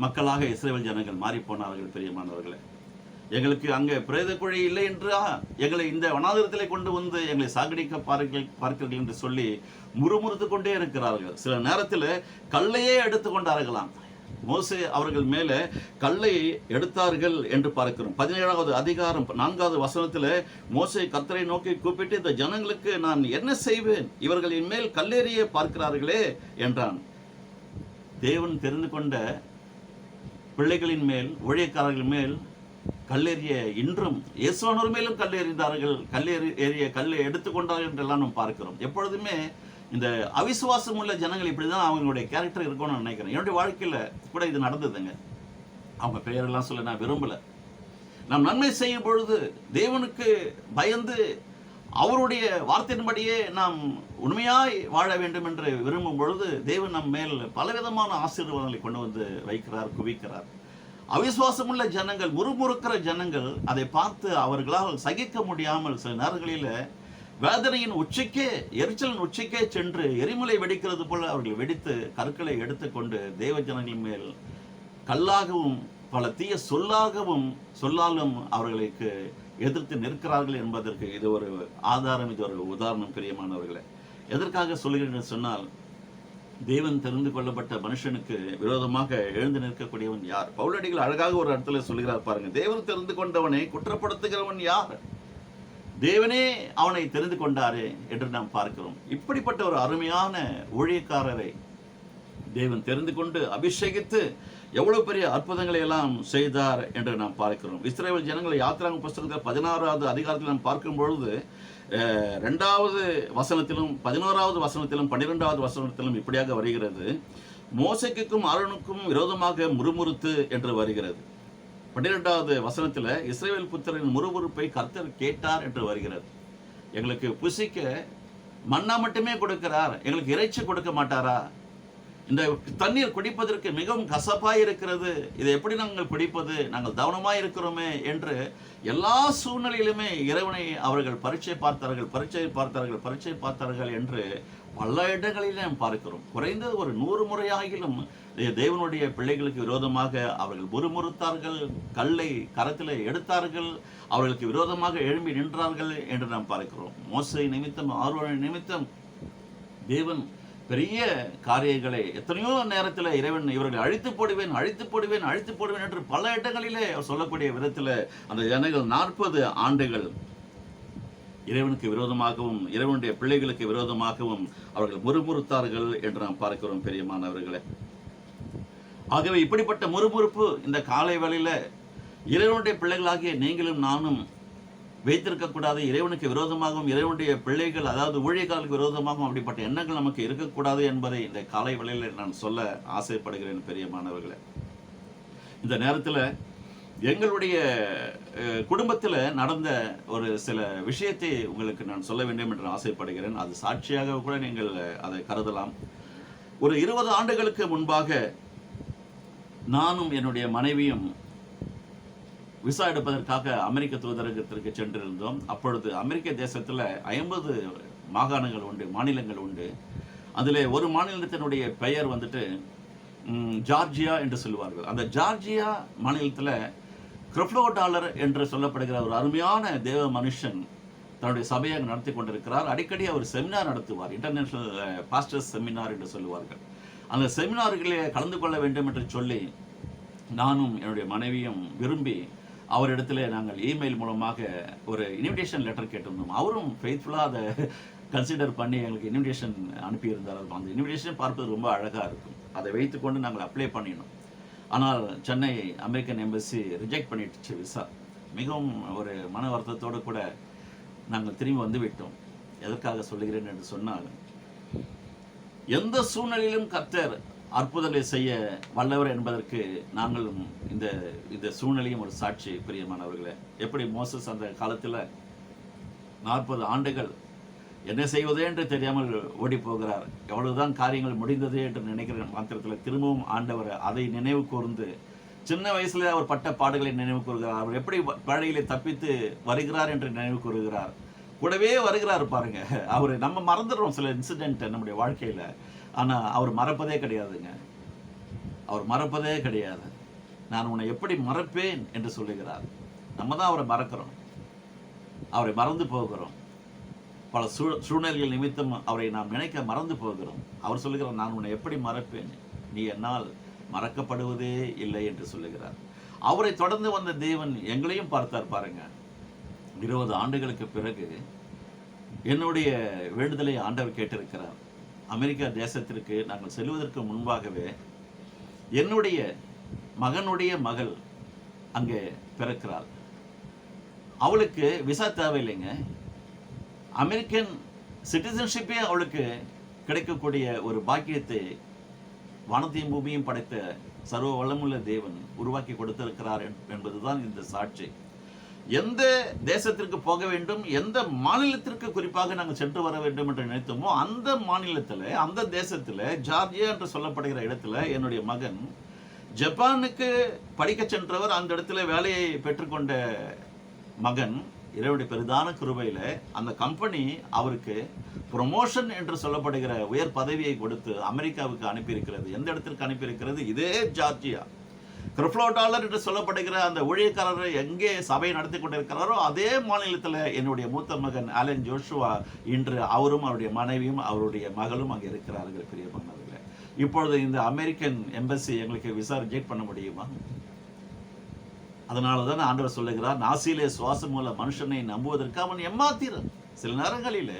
மக்களாக இஸ்ரவேல் ஜனங்கள் மாறிப்போனார்கள். பிரியமானவர்களே, எங்களுக்கு அங்கே பிரேத குழி இல்லை என்றா எங்களை இந்த வனாந்திரத்திலே கொண்டு வந்து எங்களை சாகடிக்க பார்க்கிறீர்கள் என்று சொல்லி முறுமுறுத்து கொண்டே இருக்கிறார்கள். சில நேரத்தில் கல்லையே எடுத்துக்கொண்டார்களாம். மோசே அவர்கள் மேலே கல்லை எடுத்தார்கள் என்று பார்க்கிறோம். 17வது அதிகாரம் 4வது வசனத்தில் மோசே கர்த்தரை நோக்கி கூப்பிட்டு, இந்த ஜனங்களுக்கு நான் என்ன செய்வேன், இவர்களின் மேல் கல்லேறிய பார்க்கிறார்களே என்றான். தேவன் தெரிந்து கொண்ட பிள்ளைகளின் மேல், ஊழியக்காரர்கள் மேல் கல்லெறிய இன்றும் இயேசுவானவர் மேலும் கல்லெறிந்தார்கள், கல்லை எடுத்துக்கொண்டார்கள் என்றெல்லாம் நாம் பார்க்கிறோம். எப்பொழுதுமே இந்த அவிசுவாசம் உள்ள ஜனங்கள் இப்படிதான் அவங்களுடைய கேரக்டர் இருக்கும்னு நினைக்கிறேன். என்னுடைய வாழ்க்கையில கூட இது நடந்ததுங்க. அவங்க பெயரெல்லாம் சொல்ல நான் விரும்பல. நாம் நன்மை செய்யும் பொழுது தேவனுக்கு பயந்து அவருடைய வார்த்தையின்படியே நாம் உண்மையாய் வாழ வேண்டும் என்று விரும்பும் பொழுது தேவன் நம் மேல் பலவிதமான ஆசீர்வாதங்களை கொண்டு வந்து வைக்கிறார், குவிக்கிறார். அவிசுவாசமுள்ள ஜனங்கள், முறுமுறுக்கிற ஜனங்கள் அதை பார்த்து அவர்களால் சகிக்க முடியாமல் சில நேரங்களில் வேதனையின் உச்சிக்கே, எரிச்சலின் உச்சிக்கே சென்று எரிமலை வெடிக்கிறது போல அவர்கள் வெடித்து கற்களை எடுத்துக்கொண்டு தேவ ஜனங்கள் மேல் கல்லாகவும் பல தீய சொல்லாலும் அவர்களுக்கு எதிர்த்து நிற்கிறார்கள் என்பதற்கு இது ஒரு ஆதாரம், இது ஒரு உதாரணம். பிரியமானவர்களே, எதற்காக சொல்கிறேன் சொன்னால், தேவன் தெரிந்து கொள்ளப்பட்ட மனுஷனுக்கு விரோதமாக எழுந்து நிற்கக்கூடியவன் யார்? பவுலடிகள் அழகாக ஒரு இடத்துல சொல்கிறார் பாருங்க. தேவன் தெரிந்து கொண்டவனை குற்றப்படுத்துகிறவன் யார்? தேவனே அவனை தெரிந்து கொண்டாரே என்று நாம் பார்க்கிறோம். இப்படிப்பட்ட ஒரு அருமையான ஊழியக்காரரை தேவன் தெரிந்து கொண்டு அபிஷேகித்து எவ்வளவு பெரிய அற்புதங்களை எல்லாம் செய்தார் என்று நாம் பார்க்கிறோம். இஸ்ரவேல் ஜனங்களை யாத்திராகம புஸ்தகத்தில் 16வது அதிகாரத்தில் நாம் பார்க்கும் பொழுது 2வது வசனத்திலும் 11வது வசனத்திலும் 12வது வசனத்திலும் இப்படியாக வருகிறது. மோசேக்கும் ஆரோனுக்கும் விரோதமாக முறுமுறுத்து என்று வருகிறது. 12வது வசனத்தில் இஸ்ரவேல் புத்திரரின் முறுமுறுப்பை கர்த்தர் கேட்டார் என்று வருகிறது. எங்களுக்கு புசிக்க மன்னா மட்டுமே கொடுக்கிறார், எங்களுக்கு இறைச்சி கொடுக்க மாட்டாரா? இந்த தண்ணீர் குடிப்பதற்கு மிகவும் கசப்பாய் இருக்கிறது, இதை எப்படி நாங்கள் குடிப்பது, நாங்கள் கவனமாய் இருக்கிறோமே என்று எல்லா சூழ்நிலையிலுமே இறைவனை அவர்கள் பரீட்சை பார்த்தார்கள் என்று பல இடங்களிலே பார்க்கிறோம். குறைந்தது ஒரு 100 முறையாகிலும் தேவனுடைய பிள்ளைகளுக்கு விரோதமாக அவர்கள் முறுமுறுத்தார்கள், கல்லை கரத்தில் எடுத்தார்கள், அவர்களுக்கு விரோதமாக எழும்பி நின்றார்கள் என்று நாம் பார்க்கிறோம். மோசே நிமித்தம், ஆரோன் நிமித்தம் தேவன் பெரிய காரியங்களை எத்தனையோ நேரத்தில் இறைவன் இவர்களை அழித்து போடுவேன் என்று பல இடங்களிலே சொல்லக்கூடிய விதத்தில் அந்த ஜனங்கள் 40 ஆண்டுகள் இறைவனுக்கு விரோதமாகவும் இறைவனுடைய பிள்ளைகளுக்கு விரோதமாகவும் அவர்கள் முறுமுறுத்தார்கள் என்று நாம் பார்க்கிறோம். பெரியமானவர்களே, ஆகவே இப்படிப்பட்ட முறுமுறுப்பு இந்த காலை வேளையில இறைவனுடைய பிள்ளைகளாகிய நீங்களும் நானும் வைத்திருக்கக்கூடாது. இறைவனுக்கு விரோதமாகவும் இறைவனுடைய பிள்ளைகள் அதாவது ஊழியக்காரர்களுக்கு விரோதமாகவும் அப்படிப்பட்ட எண்ணங்கள் நமக்கு இருக்கக்கூடாது என்பதை இந்த காலை வேளையில் நான் சொல்ல ஆசைப்படுகிறேன் பிரியமானவர்களே. இந்த நேரத்தில் எங்களுடைய குடும்பத்தில் நடந்த ஒரு சில விஷயத்தை உங்களுக்கு நான் சொல்ல வேண்டும் என்று ஆசைப்படுகிறேன். அது சாட்சியாக கூட நீங்கள் அதை கருதலாம். ஒரு 20 ஆண்டுகளுக்கு முன்பாக நானும் என்னுடைய மனைவியும் விசா எடுப்பதற்காக அமெரிக்க தூதரகத்திற்கு சென்றிருந்தோம். அப்பொழுது அமெரிக்க தேசத்தில் 50 மாகாணங்கள் உண்டு, மாநிலங்கள் உண்டு. அதில் ஒரு மாநிலத்தினுடைய பெயர் வந்துட்டு ஜார்ஜியா என்று சொல்லுவார்கள். அந்த ஜார்ஜியா மாநிலத்தில் கிரிப்டோ டாலர் என்று சொல்லப்படுகிற ஒரு அருமையான தேவ மனுஷன் தன்னுடைய சபையை நடத்தி கொண்டிருக்கிறார். அடிக்கடி அவர் செமினார் நடத்துவார், இன்டர்நேஷனல் பாஸ்டர்ஸ் செமினார் என்று சொல்லுவார்கள். அந்த செமினார்களிலே கலந்து கொள்ள வேண்டும் என்று சொல்லி நானும் என்னுடைய மனைவியும் விரும்பி அவரிடத்துல நாங்கள் இமெயில் மூலமாக ஒரு இன்விடேஷன் லெட்டர் கேட்டிருந்தோம். அவரும் ஃபெய்த்ஃபுல்லாக அதை கன்சிடர் பண்ணி எங்களுக்கு இன்விடேஷன் அனுப்பியிருந்தார். அந்த இன்விடேஷன் பார்ப்பது ரொம்ப அழகாக இருக்கும். அதை வைத்துக்கொண்டு நாங்கள் அப்ளை பண்ணினோம். ஆனால் சென்னை அமெரிக்கன் எம்பசி ரிஜெக்ட் பண்ணிடுச்சு விசா. மிகவும் ஒரு மன வருத்தத்தோடு கூட நாங்கள் திரும்பி வந்து விட்டோம். எதற்காக சொல்லுகிறேன் என்று சொன்னால், எந்த சூழ்நிலையிலும் கர்த்தர் அற்புதங்களை செய்ய வல்லவர் என்பதற்கு நாங்களும் இந்த சூழ்நிலையும் ஒரு சாட்சி பிரியமானவர்களே. எப்படி மோசஸ் அந்த காலத்தில் 40 ஆண்டுகள் என்ன செய்வதே என்று தெரியாமல் ஓடி போகிறார். எவ்வளவுதான் காரியங்கள் முடிந்தது என்று நினைக்கிற மாத்திரத்தில் திரும்பவும் ஆண்டவர் அதை நினைவு கூர்ந்து சின்ன வயசுல அவர் பட்ட பாடுகளை நினைவு கூறுகிறார். அவர் எப்படி பழையிலே தப்பித்து வருகிறார் என்று நினைவு கூறுகிறார். கூடவே வருகிறார் பாருங்க. அவர் நம்ம மறந்துடுறோம் சில இன்சிடென்ட் நம்முடைய வாழ்க்கையில. ஆனா அவர் மறப்பதே கிடையாதுங்க. அவர் மறப்பதே கிடையாது. நான் உன்னை எப்படி மறப்பேன் என்று சொல்லுகிறார். நம்ம தான் அவரை மறக்கிறோம், அவரை மறந்து போகிறோம். பல சூழ்நிலைகள் நிமித்தம் அவரை நாம் நினைக்க மறந்து போகிறோம். அவர் சொல்லுகிறார், நான் உன்னை எப்படி மறப்பேன், நீ என்னால் மறக்கப்படுவதே இல்லை என்று சொல்லுகிறார். அவரை தொடர்ந்து வந்த தேவன் எங்களையும் பார்த்தார் பாருங்க. 20 ஆண்டுகளுக்கு பிறகு என்னுடைய வேண்டுதலை ஆண்டவர் கேட்டிருக்கிறார். அமெரிக்கா தேசத்திற்கு நாங்கள் செல்வதற்கு முன்பாகவே என்னுடைய மகனுடைய மகள் அங்கே பிறக்கிறாள். அவளுக்கு விசா தேவையில்லைங்க. அமெரிக்கன் சிட்டிசன்ஷிப்பே அவளுக்கு கிடைக்கக்கூடிய ஒரு பாக்கியத்தை வானத்தையும் பூமியும் படைத்த சர்வ வளமுள்ள தேவன் உருவாக்கி கொடுத்திருக்கிறார் என்பதுதான் இந்த சாட்சி. எந்த தேசத்திற்கு போக வேண்டும், எந்த மாநிலத்திற்கு குறிப்பாக நாங்கள் சென்று வர வேண்டும் என்று நினைத்தோமோ அந்த மாநிலத்தில், அந்த தேசத்தில், ஜார்ஜியா என்று சொல்லப்படுகிற இடத்துல என்னுடைய மகன் ஜப்பானுக்கு படிக்க சென்றவர், அந்த இடத்துல வேலையை பெற்றுக்கொண்ட மகன் இறைவனுடைய பெரிதான கிருபையில அந்த கம்பெனி அவருக்கு ப்ரொமோஷன் என்று சொல்லப்படுகிற உயர் பதவியை கொடுத்து அமெரிக்காவுக்கு அனுப்பியிருக்கிறது. எந்த இடத்திற்கு அனுப்பியிருக்கிறது? இதே ஜார்ஜியா. கிரிப்டோ டாலர் என்று சொல்லப்படுகிற அந்த ஊழியக்காரர் எங்கே சபையை நடத்தி கொண்டிருக்கிறாரோ அதே மாநிலத்தில் என்னுடைய மூத்த மகன் ஆலன் ஜோஷுவா இன்று அவரும் அவருடைய மனைவியும் அவருடைய மகளும் அங்கே இருக்கிறார்கள். பிரியமானவர்களே, இப்பொழுது இந்த அமெரிக்கன் எம்பசி எங்களுக்கு விசா ரிஜெக்ட் பண்ண முடியுமா? அதனால தான் ஆண்டவர் சொல்லுகிறார், நாசியிலே சுவாசம் உள்ள மனுஷனை நம்புவதற்கு அவன் எம்மாத்திரன். சில நேரங்களில்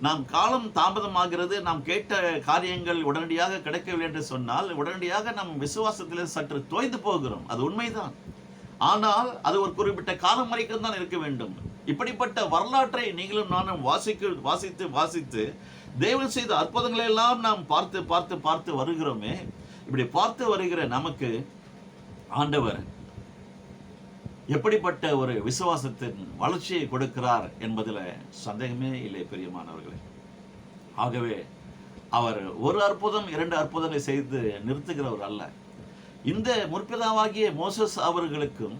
நாம் காலம் தாமதமாகிறது, நாம் கேட்ட காரியங்கள் உடனடியாக கிடைக்கவில்லை என்று சொன்னால் உடனடியாக நம் விசுவாசத்தில் சற்று தோய்ந்து போகிறோம். அது உண்மைதான். ஆனால் அது ஒரு குறிப்பிட்ட காலம் வரைக்கும் தான் இருக்க வேண்டும். இப்படிப்பட்ட வரலாற்றை நீங்களும் நானும் வாசித்து தேவன் செய்த அற்புதங்களை எல்லாம் நாம் பார்த்து வருகிறோமே. இப்படி பார்த்து வருகிற நமக்கு ஆண்டவர் எப்படிப்பட்ட ஒரு விசுவாசத்தின் வளர்ச்சியை கொடுக்கிறார் என்பதில் சந்தேகமே இல்லை பிரியமானவர்களே. ஆகவே அவர் ஒரு அற்புதம் 2 அற்புதங்களை செய்து நிறுத்துகிறவர் அல்ல. இந்த முற்பிதாவாகிய மோசஸ் அவர்களுக்கும்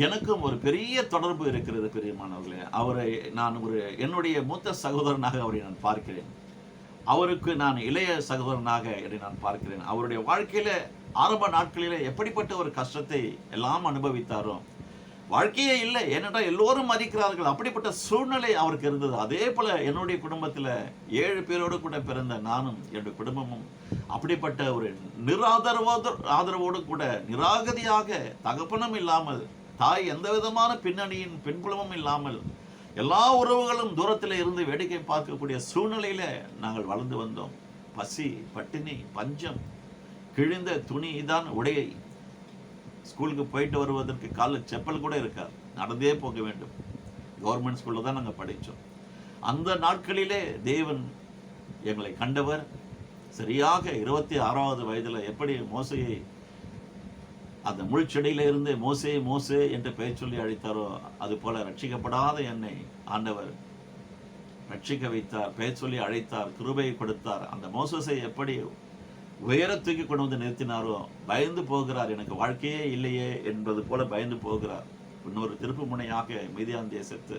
எனக்கும் ஒரு பெரிய தொடர்பு இருக்கிறது பிரியமானவர்களே. அவரை நான் என்னுடைய மூத்த சகோதரனாக அவரை நான் பார்க்கிறேன். அவருக்கு நான் இளைய சகோதரனாக என்னை நான் பார்க்கிறேன். அவருடைய வாழ்க்கையில ஆரம்ப நாட்களிலே எப்படிப்பட்ட ஒரு கஷ்டத்தை எல்லாம் அனுபவித்தாரோ, வாழ்க்கையே இல்லை, ஏனென்றால் எல்லோரும் மதிக்கிறார்கள், அப்படிப்பட்ட சூழ்நிலை அவருக்கு இருந்தது. அதே போல என்னுடைய குடும்பத்தில் 7 பேரோடு கூட பிறந்த நானும் என்னுடைய குடும்பமும் அப்படிப்பட்ட ஒரு ஆதரவோடு கூட நிராகதியாக, தகப்பனும் இல்லாமல், தாய் எந்த விதமான பின்னணியின் பின்புலமும் இல்லாமல், எல்லா உறவுகளும் தூரத்தில் இருந்து வேடிக்கை பார்க்கக்கூடிய சூழ்நிலையில நாங்கள் வளர்ந்து வந்தோம். பசி, பட்டினி, பஞ்சம், கிழிந்த துணி தான் உடையை. ஸ்கூலுக்கு போயிட்டு வருவதற்கு காலில் செப்பல் கூட இருக்காது, நடந்தே போக வேண்டும். கவர்மெண்ட் ஸ்கூலில் தான் நாங்கள் படித்தோம். அந்த நாட்களிலே தேவன் எங்களை கண்டவர். சரியாக 26வது வயதில் எப்படி மோசையை அந்த முள்செடியில இருந்து மோசே மோசே என்று பெயர் சொல்லி அழைத்தாரோ, அது போல ரட்சிக்கப்படாத என்னை ஆண்டவர் ரட்சிக்க வைத்தார், பெயர் சொல்லி அழைத்தார், கிருபையை கொடுத்தார். அந்த மோசஸை எப்படி உயர தூக்கி கொண்டு வந்து நிறுத்தினாரோ, பயந்து போகிறார், எனக்கு வாழ்க்கையே இல்லையே என்பது போல பயந்து போகிறார். இன்னொரு திருப்பு முனையாக மீதியான் தேசத்து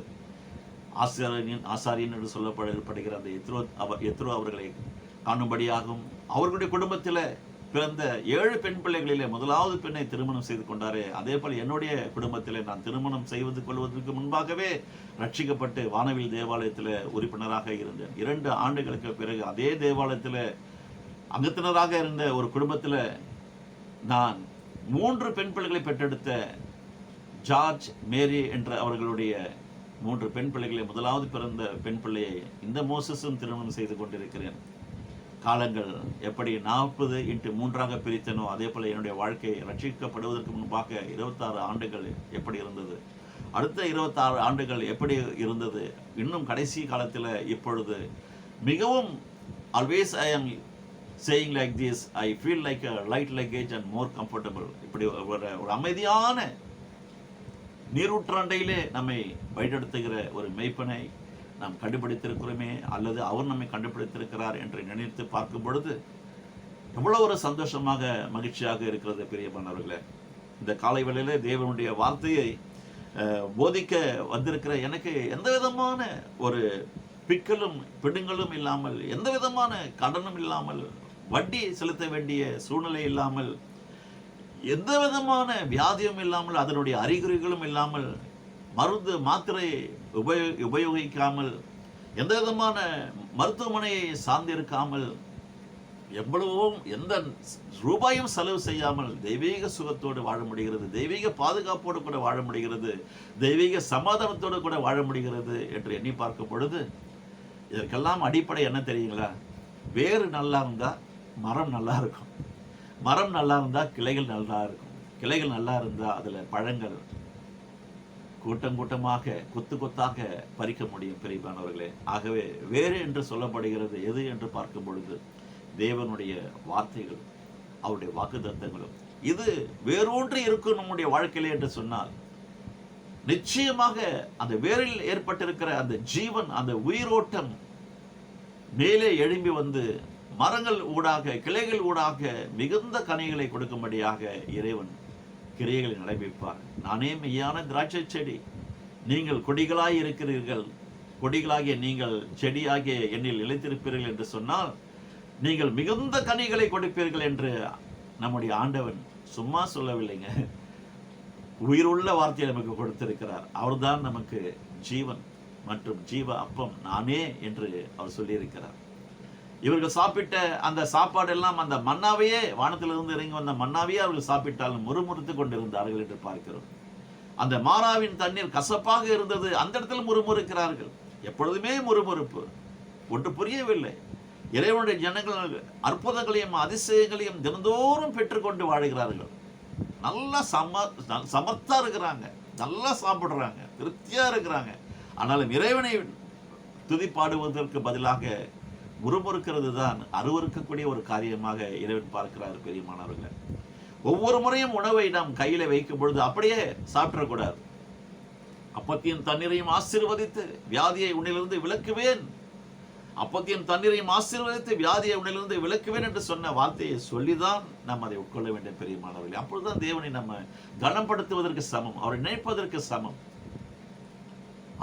ஆசாரியன் என்று சொல்லப்படுகிற அந்த எத்ரோ அவர்களை காணும்படியாகவும், அவர்களுடைய குடும்பத்தில் பிறந்த 7 பெண் பிள்ளைகளிலே முதலாவது பெண்ணை திருமணம் செய்து கொண்டாரே, அதே போல என்னுடைய குடும்பத்திலே நான் திருமணம் செய்து கொள்வதற்கு முன்பாகவே ரட்சிக்கப்பட்டு வானவில் தேவாலயத்தில் உறுப்பினராக இருந்தேன். 2 ஆண்டுகளுக்கு பிறகு அதே தேவாலயத்தில் அங்கத்தினராக இருந்த ஒரு குடும்பத்தில் நான் 3 பெண் பிள்ளைகளை பெற்றெடுத்த ஜார்ஜ் மேரி என்ற அவர்களுடைய 3 பெண் பிள்ளைகளை முதலாவது பிறந்த பெண் பிள்ளையை இந்த மோசஸும் திருமணம் செய்து கொண்டிருக்கிறேன். காலங்கள் எப்படி 40x3 பிரித்தனோ, அதே போல என்னுடைய வாழ்க்கை ரட்சிக்கப்படுவதற்கு முன்பாக 26 ஆண்டுகள் எப்படி இருந்தது, அடுத்த 26 ஆண்டுகள் எப்படி இருந்தது, இன்னும் கடைசி காலத்தில் இப்பொழுது மிகவும் ஆல்வேஸ் ஐ ஆம் saying like this, I feel like a light luggage and more comfortable. இப்படி ஒரு அமைதியான நீரூற்றாண்டையிலே நம்மை வழிநடத்துகிற ஒரு மெய்ப்பனை நாம் கண்டுபிடித்திருக்கிறோமே, அல்லது அவர் நம்மை கண்டுபிடித்திருக்கிறார் என்று நினைத்து பார்க்கும் பொழுது எவ்வளோ ஒரு சந்தோஷமாக மகிழ்ச்சியாக இருக்கிறது. பிரியமானவர்களே, இந்த காலை வேளையிலே தேவனுடைய வார்த்தையை போதிக்க வந்திருக்கிற எனக்கு எந்த விதமான ஒரு பிக்கலும் பிடுங்களும் இல்லாமல், எந்த விதமான கடனும் இல்லாமல், வட்டி செலுத்த வேண்டிய சூழ்நிலை இல்லாமல், எந்த விதமான வியாதியும் இல்லாமல், அதனுடைய அறிகுறிகளும் இல்லாமல், மருந்து மாத்திரை உபயோகிக்காமல், எந்த விதமான மருத்துவமனையை சார்ந்திருக்காமல், எவ்வளவோ எந்த ரூபாயும் செலவு செய்யாமல் தெய்வீக சுகத்தோடு வாழ முடிகிறது, தெய்வீக பாதுகாப்போடு கூட வாழ முடிகிறது, தெய்வீக சமாதானத்தோடு கூட வாழ முடிகிறது என்று எண்ணி பார்க்கும் பொழுது இதற்கெல்லாம் அடிப்படை என்ன தெரியுங்களா? வேறு நல்லா இருந்தால் மரம் நல்லா இருக்கும், மரம் நல்லா இருந்தால் கிளைகள் நல்லா இருக்கும், கிளைகள் நல்லா இருந்தால் அதில் பழங்கள் கூட்டம் கூட்டமாக கொத்து கொத்தாக பறிக்க முடியும். பிரியமானவர்களே, ஆகவே வேறு என்று சொல்லப்படுகிறது எது என்று பார்க்கும் பொழுது தேவனுடைய வார்த்தைகள், அவருடைய வாக்குத்தத்தங்களும். இது வேரூன்றி இருக்கும் நம்முடைய வாழ்க்கையிலே என்று சொன்னால் நிச்சயமாக அந்த வேரில் ஏற்பட்டிருக்கிற அந்த ஜீவன், அந்த உயிரோட்டம் மேலே எழும்பி வந்து மரங்கள் ஊடாக கிளைகள் ஊடாக மிகுந்த கனிகளை கொடுக்கும்படியாக இறைவன் கிரியைகளை நடைபெற்பார். நானே மெய்யான திராட்சை செடி, நீங்கள் கொடிகளாய் இருக்கிறீர்கள், கொடிகளாகிய நீங்கள் செடியாகிய என்னில் நிலைத்திருப்பீர்கள் என்று சொன்னால் நீங்கள் மிகுந்த கனிகளை கொடுப்பீர்கள் என்று நம்முடைய ஆண்டவன் சும்மா சொல்லவில்லைங்க, உயிருள்ள வார்த்தையை நமக்கு கொடுத்திருக்கிறார். அவர்தான் நமக்கு ஜீவன் மற்றும் ஜீவ அப்பம் நானே என்று அவர் சொல்லியிருக்கிறார். இவர்கள் சாப்பிட்ட அந்த சாப்பாடெல்லாம் அந்த மன்னாவையே, வானத்திலிருந்து இறங்கி வந்த மன்னாவையே அவர்கள் சாப்பிட்டாலும் முறுமுறுத்து கொண்டிருந்தார்கள் என்று பார்க்கிறோம். அந்த மாறாவின் தண்ணீர் கசப்பாக இருந்தது, அந்த இடத்துல முறுமுறுக்கிறார்கள். எப்பொழுதுமே முறுமுறுப்பு, ஒன்று புரியவில்லை. இறைவனுடைய ஜனங்கள் அற்புதங்களையும் அதிசயங்களையும் தினந்தோறும் பெற்றுக்கொண்டு வாழ்கிறார்கள். நல்லா சமர்த்தா இருக்கிறாங்க, நல்லா சாப்பிடுறாங்க, திருப்தியா இருக்கிறாங்க. ஆனாலும் இறைவனை துதிப்பாடுவதற்கு பதிலாக முறுமுறுக்கிறது தான் அருவருக்கக்கூடிய ஒரு காரியமாக இறைவன் பார்க்கிறார். பெரியமானவர்களே, ஒவ்வொரு முறையும் உணவை நாம் கையில வைக்கும் பொழுது அப்படியே சாப்பிடக்கூடாது. அப்பத்தையும் தண்ணீரையும் ஆசீர்வதித்து வியாதியை உன்னிலிருந்து விலக்குவேன், அப்பத்தையும் தண்ணீரையும் ஆசீர்வதித்து வியாதியை உன்னிலிருந்து விலக்குவேன் என்று சொன்ன வார்த்தையை சொல்லிதான் நாம் அதை உட்கொள்ள வேண்டிய. பெரியமானவர்களே, அப்பொழுதுதான் தேவனை நம்ம கனப்படுத்துவதற்கு சமம், அவரை நினைப்பதற்கு சமம்.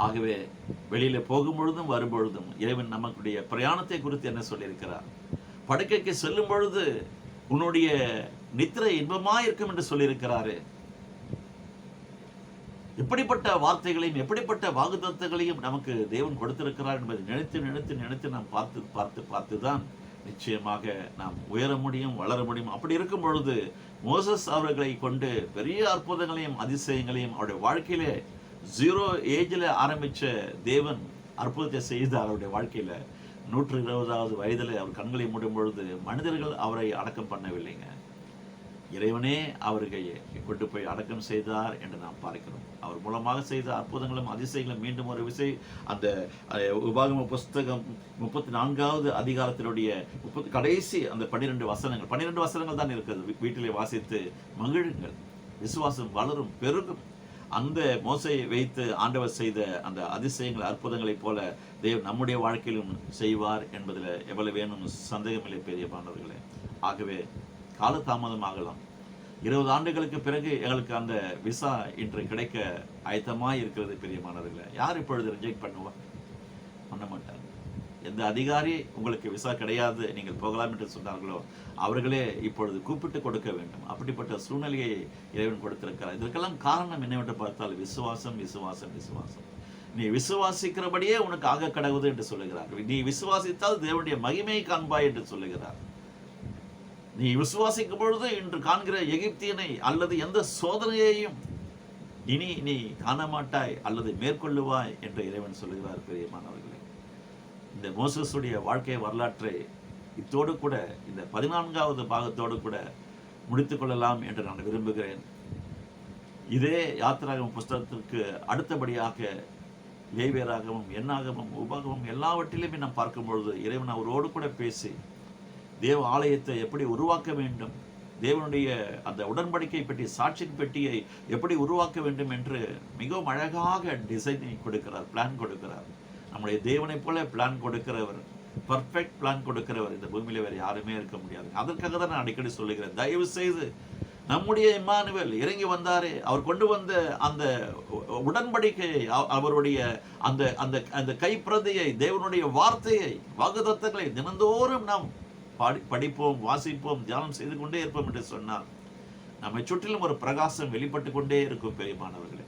ஆகவே வெளியில போகும் பொழுதும் வரும் பொழுதும் இறைவன் நமக்குடைய பிரயாணத்தை குறித்து என்ன சொல்லியிருக்கிறார்? படுக்கைக்கு செல்லும் பொழுது உன்னுடைய நித்திரை இன்பமாய் இருக்கும் என்று சொல்லியிருக்கிறாரு. எப்படிப்பட்ட வார்த்தைகளையும் எப்படிப்பட்ட வாக்குத்தத்தங்களையும் நமக்கு தேவன் கொடுத்திருக்கிறார் என்பதை நினைத்து நினைத்து நினைத்து நாம் பார்த்து பார்த்து பார்த்துதான் நிச்சயமாக நாம் உயர முடியும், வளர முடியும். அப்படி இருக்கும் பொழுது மோசஸ் அவர்களை கொண்டு பெரிய அற்புதங்களையும் அதிசயங்களையும் அவருடைய வாழ்க்கையிலே 0 ஏஜில் ஆரம்பித்த தேவன் அற்புதத்தை செய்தார். அவருடைய வாழ்க்கையில் 120வது வயதில் அவர் கண்களை மூடும் பொழுது மனிதர்கள் அவரை அடக்கம் பண்ணவில்லைங்க. இறைவனே அவர்களை கொண்டு போய் அடக்கம் செய்தார் என்று நாம் பார்க்கிறோம். அவர் மூலமாக செய்த அற்புதங்களும் அதிசயங்களும் மீண்டும் ஒரு விசை அந்த உபாகம புஸ்தகம் 34வது அதிகாரத்தினுடைய கடைசி அந்த 12 வசனங்கள் தான் இருக்கிறது. வீட்டிலே வாசித்து மகிழுங்கள், விசுவாசம் வளரும் பெருகும். அந்த மோசையை வைத்து ஆண்டவர் செய்த அந்த அதிசயங்கள் அற்புதங்களைப் போல தேவன் நம்முடைய வாழ்க்கையிலும் செய்வார் என்பதில் எவ்வளவு வேணும் சந்தேகமில்லை பெரியமானவர்களே. ஆகவே காலதாமதம் ஆகலாம். 20 ஆண்டுகளுக்கு பிறகு எங்களுக்கு அந்த விசா இன்று கிடைக்க ஆயத்தமாக இருக்கிறது பெரியமானவர்களே. யார் இப்பொழுது ரிஜெக்ட் பண்ணுவா? பண்ண மாட்டார். எந்த அதிகாரி உங்களுக்கு விசா கிடையாது நீங்கள் போகலாம் என்று சொன்னார்களோ அவர்களே இப்பொழுது கூப்பிட்டு கொடுக்க வேண்டும். அப்படிப்பட்ட சூழ்நிலையை இறைவன் கொடுத்திருக்கிறார். இதற்கெல்லாம் காரணம் என்னவென்று பார்த்தால் விசுவாசம், விசுவாசம், விசுவாசம். நீ விசுவாசிக்கிறபடியே உனக்கு ஆக கடவுது என்று சொல்லுகிறார். நீ விசுவாசித்தால் தேவனுடைய மகிமையை காண்பாய் என்று சொல்லுகிறார். நீ விசுவாசிக்கும் பொழுது இன்று காண்கிற எகிப்தியனை அல்லது எந்த சோதனையையும் இனி நீ காண மாட்டாய் அல்லது மேற்கொள்ளுவாய் என்று இறைவன் சொல்லுகிறார். பெரியமானவர்களே, இந்த மோசஸுடைய வாழ்க்கை வரலாற்றை இத்தோடு கூட இந்த 14வது பாகத்தோடு கூட முடித்துக் கொள்ளலாம் என்று நான் விரும்புகிறேன். இதே யாத்திராகமம் புஸ்தகத்திற்கு அடுத்தபடியாக லேவியராகவும் எண்ணாகமும் உபாகமும் எல்லாவற்றிலுமே நாம் பார்க்கும் பொழுது இறைவன் அவரோடு கூட பேசி தேவ ஆலயத்தை எப்படி உருவாக்க வேண்டும், தேவனுடைய அந்த உடன்படிக்கை பெட்டி, சாட்சியின் பெட்டியை எப்படி உருவாக்க வேண்டும் என்று மிகவும் அழகாக டிசைனை கொடுக்கிறார், பிளான் கொடுக்கிறார். நம்முடைய தேவனை போல பிளான் கொடுக்கிறவர், பர்ஃபெக்ட் பிளான் கொடுக்கிறவர் இந்த பூமியில வேறு யாருமே இருக்க முடியாது. அதற்காக தான் நான் அடிக்கடி சொல்லுகிறேன், தயவு செய்து நம்முடைய இம்மானுவேல் இறங்கி வந்தாரே, அவர் கொண்டு வந்த அந்த உடன்படிக்கையை, அவருடைய அந்த அந்த அந்த கைப்பிரதியை, தேவனுடைய வார்த்தையை, வாக்குத்தத்தங்களை தினந்தோறும் நாம் படிப்போம், வாசிப்போம், தியானம் செய்து கொண்டே இருப்போம் என்று சொன்னால் நம்மை சுற்றிலும் ஒரு பிரகாசம் வெளிப்பட்டு கொண்டே இருக்கும். பெரியமானவர்களே,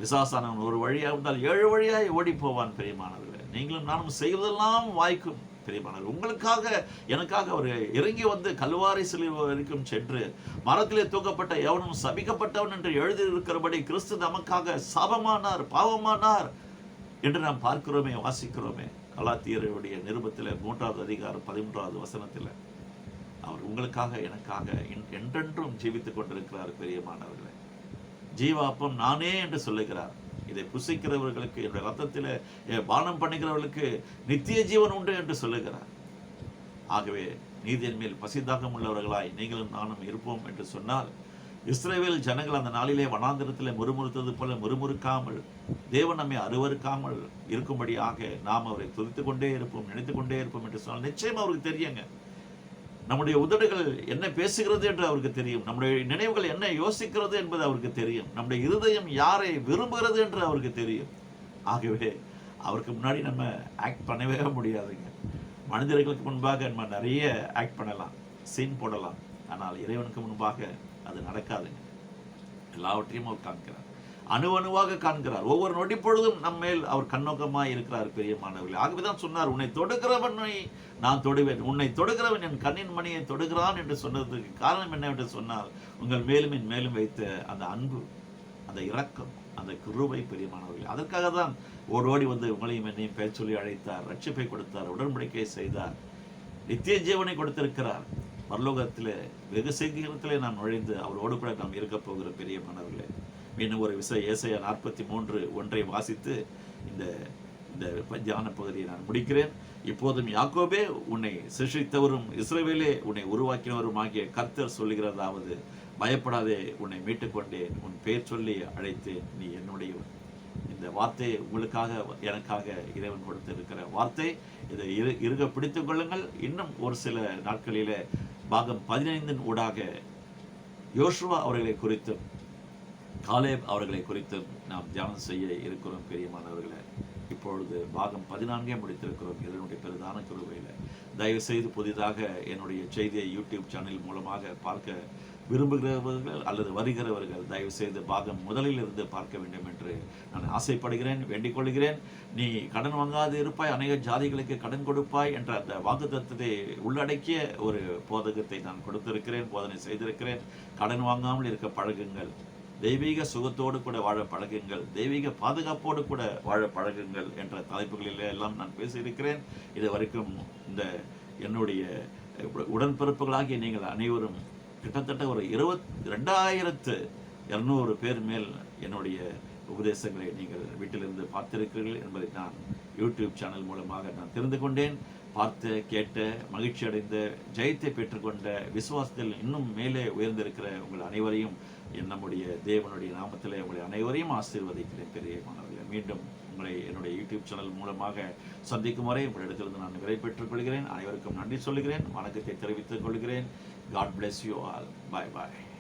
பிசாசானவன் ஒரு வழியாக இருந்தால் 7 வழியாய் ஓடி போவான். பெரியமானவர்களே, நீங்களும் நானும் செய்வதெல்லாம் வாய்க்கும். பெரியமானவர் உங்களுக்காக எனக்காக அவர் இறங்கி வந்து கல்வாரி சிலுவை வரைக்கும் சென்று மரத்திலே தூக்கப்பட்ட எவனும் சபிக்கப்பட்டவன் என்று எழுதியிருக்கிறபடி கிறிஸ்து நமக்காக சாபமானார், பாவமானார் என்று நாம் பார்க்கிறோமே, வாசிக்கிறோமே. கலாத்தியருடைய நிருபத்தில் 3வது அதிகாரம் 13வது வசனத்தில் அவர் உங்களுக்காக எனக்காக என்றென்றும் ஜீவித்துக் கொண்டிருக்கிறார். பெரியமானவர்களே, ஜீவாப்பம் நானே என்று சொல்லுகிறார். இதை புசிக்கிறவர்களுக்கு, என்னுடைய ரத்தத்தில் பானம் பண்ணுகிறவர்களுக்கு நித்திய ஜீவன் உண்டு என்று சொல்லுகிறார். ஆகவே நீதியின் மேல் பசிதாகம் உள்ளவர்களாய் நீங்களும் நானும் இருப்போம் என்று சொன்னால், இஸ்ரவேல் ஜனங்கள் அந்த நாளிலே வனாந்திரத்தில் முறுமுறுத்தது போல முறுமுறுக்காமல், தேவன் நம்மை அருவருக்காமல் இருக்கும்படியாக நாம் அவரை துதித்துக் கொண்டே இருப்போம், நினைத்துக் கொண்டே இருப்போம் என்று சொன்னால் நிச்சயம் அவருக்கு தெரியுங்க. நம்முடைய உதடுகள் என்ன பேசுகிறது என்று அவருக்கு தெரியும். நம்முடைய நினைவுகள் என்ன யோசிக்கிறது என்பது அவருக்கு தெரியும். நம்முடைய இருதயம் யாரை விரும்புகிறது என்று அவருக்கு தெரியும். ஆகவே அவருக்கு முன்னாடி நம்ம ஆக்ட் பண்ணவே முடியாதுங்க. மனிதர்களுக்கு முன்பாக நம்ம நிறைய ஆக்ட் பண்ணலாம், சீன் போடலாம். ஆனால் இறைவனுக்கு முன்பாக அது நடக்காதுங்க. எல்லாவற்றையும் அவர் காண்கிறார், அணுவணுவாக காண்கிறார். ஒவ்வொரு நொடி பொழுதும் நம்மேல் அவர் கண்ணோக்கமாக இருக்கிறார். பெரியமானவர்களே, ஆகவேதான் சொன்னார், உன்னை தொடுகிறவனை நான் தொடுவேன், உன்னை தொடுகிறவன் என் கண்ணின் மணியை தொடுகிறான் என்று சொன்னதுக்கு காரணம் என்னவென்று சொன்னால், உங்கள் மேலும் என் மேலும் வைத்த அந்த அன்பு, அந்த இரக்கம், அந்த கிருபை. பெரியமானவர்களே, அதற்காக தான் ஓடோடி வந்து உங்களையும் என்னையும் பெயர் சொல்லி அழைத்தார், ரட்சிப்பை கொடுத்தார், உடன்படிக்கையை செய்தார், நித்திய ஜீவனை கொடுத்திருக்கிறார். பரலோகத்திலே வெகு சீக்கிரத்திலே நாம் நுழைந்து அவரோடு கூட நாம் இருக்க போகிற. பெரியமானவர்களே, இன்னும் ஒரு விஷயம், ஏசாயா 43:1 வாசித்து இந்த தியான பகுதியை நான் முடிக்கிறேன். இப்போதும் யாக்கோபே, உன்னை சிருஷ்டித்தவரும் இஸ்ரவேலே உன்னை உருவாக்கினவரும் ஆகிய கர்த்தர் சொல்லுகிறதாவது, பயப்படாதே, உன்னை மீட்டுக்கொண்டேன், உன் பெயர் சொல்லி அழைத்தேன், நீ என்னுடைய. இந்த வார்த்தை உங்களுக்காக எனக்காக இறைவன் கொடுத்திருக்கிற வார்த்தை. இதை இருக பிடித்துக் கொள்ளுங்கள். இன்னும் ஒரு சில நாட்களிலே பாகம் 15 ஊடாக யோசுவா அவர்களை குறித்தும் காலேப் அவர்களை குறித்தும் நாம் தியானம் செய்ய இருக்கிறோம். பெரியமானவர்களே, இப்பொழுது பாகம் 14 முடித்திருக்கிறோம். இதனுடைய பெரிதான கிருபையில் தயவு செய்து புதிதாக என்னுடைய செய்தியை யூடியூப் சேனல் மூலமாக பார்க்க விரும்புகிறவர்கள் அல்லது வருகிறவர்கள் தயவு செய்து பாகம் முதலில் இருந்து பார்க்க வேண்டும் என்று நான் ஆசைப்படுகிறேன், வேண்டிக் கொள்கிறேன். நீ கடன் வாங்காது இருப்பாய், அநேக ஜாதிகளுக்கு கடன் கொடுப்பாய் என்ற அந்த வாக்குத்தத்தத்தை உள்ளடக்கிய ஒரு போதகத்தை நான் கொடுத்திருக்கிறேன், போதனை செய்திருக்கிறேன். கடன் வாங்காமல் இருக்க பழகுங்கள், தெய்வீக சுகத்தோடு கூட வாழ பழகுங்கள், தெய்வீக பாதுகாப்போடு கூட வாழ பழகுங்கள் என்ற தலைப்புகளில் எல்லாம் நான் பேசியிருக்கிறேன். இது வரைக்கும் இந்த என்னுடைய உடன்பிறப்புகளாகிய நீங்கள் அனைவரும் கிட்டத்தட்ட ஒரு 22,200 பேர் மேல் என்னுடைய உபதேசங்களை நீங்கள் வீட்டிலிருந்து பார்த்திருக்கிறீர்கள் என்பதை நான் யூடியூப் சேனல் மூலமாக நான் தெரிந்து கொண்டேன். பார்த்து கேட்ட மகிழ்ச்சி அடைந்த ஜெயத்தை பெற்றுக்கொண்ட விசுவாசத்தில் இன்னும் மேலே உயர்ந்திருக்கிற உங்கள் அனைவரையும் நம்முடைய தேவனுடைய நாமத்திலே உங்களை அனைவரையும் ஆசீர்வதிக்கிறேன். பெரியமானவர்களே, மீண்டும் உங்களை என்னுடைய யூடியூப் சேனல் மூலமாக சந்திக்கும் வரை உங்களிடத்திலிருந்து நான் விடை பெற்றுக் கொள்கிறேன். அனைவருக்கும் நன்றி சொல்லுகிறேன், வணக்கத்தை தெரிவித்துக் கொள்கிறேன். God bless you all. Bye bye.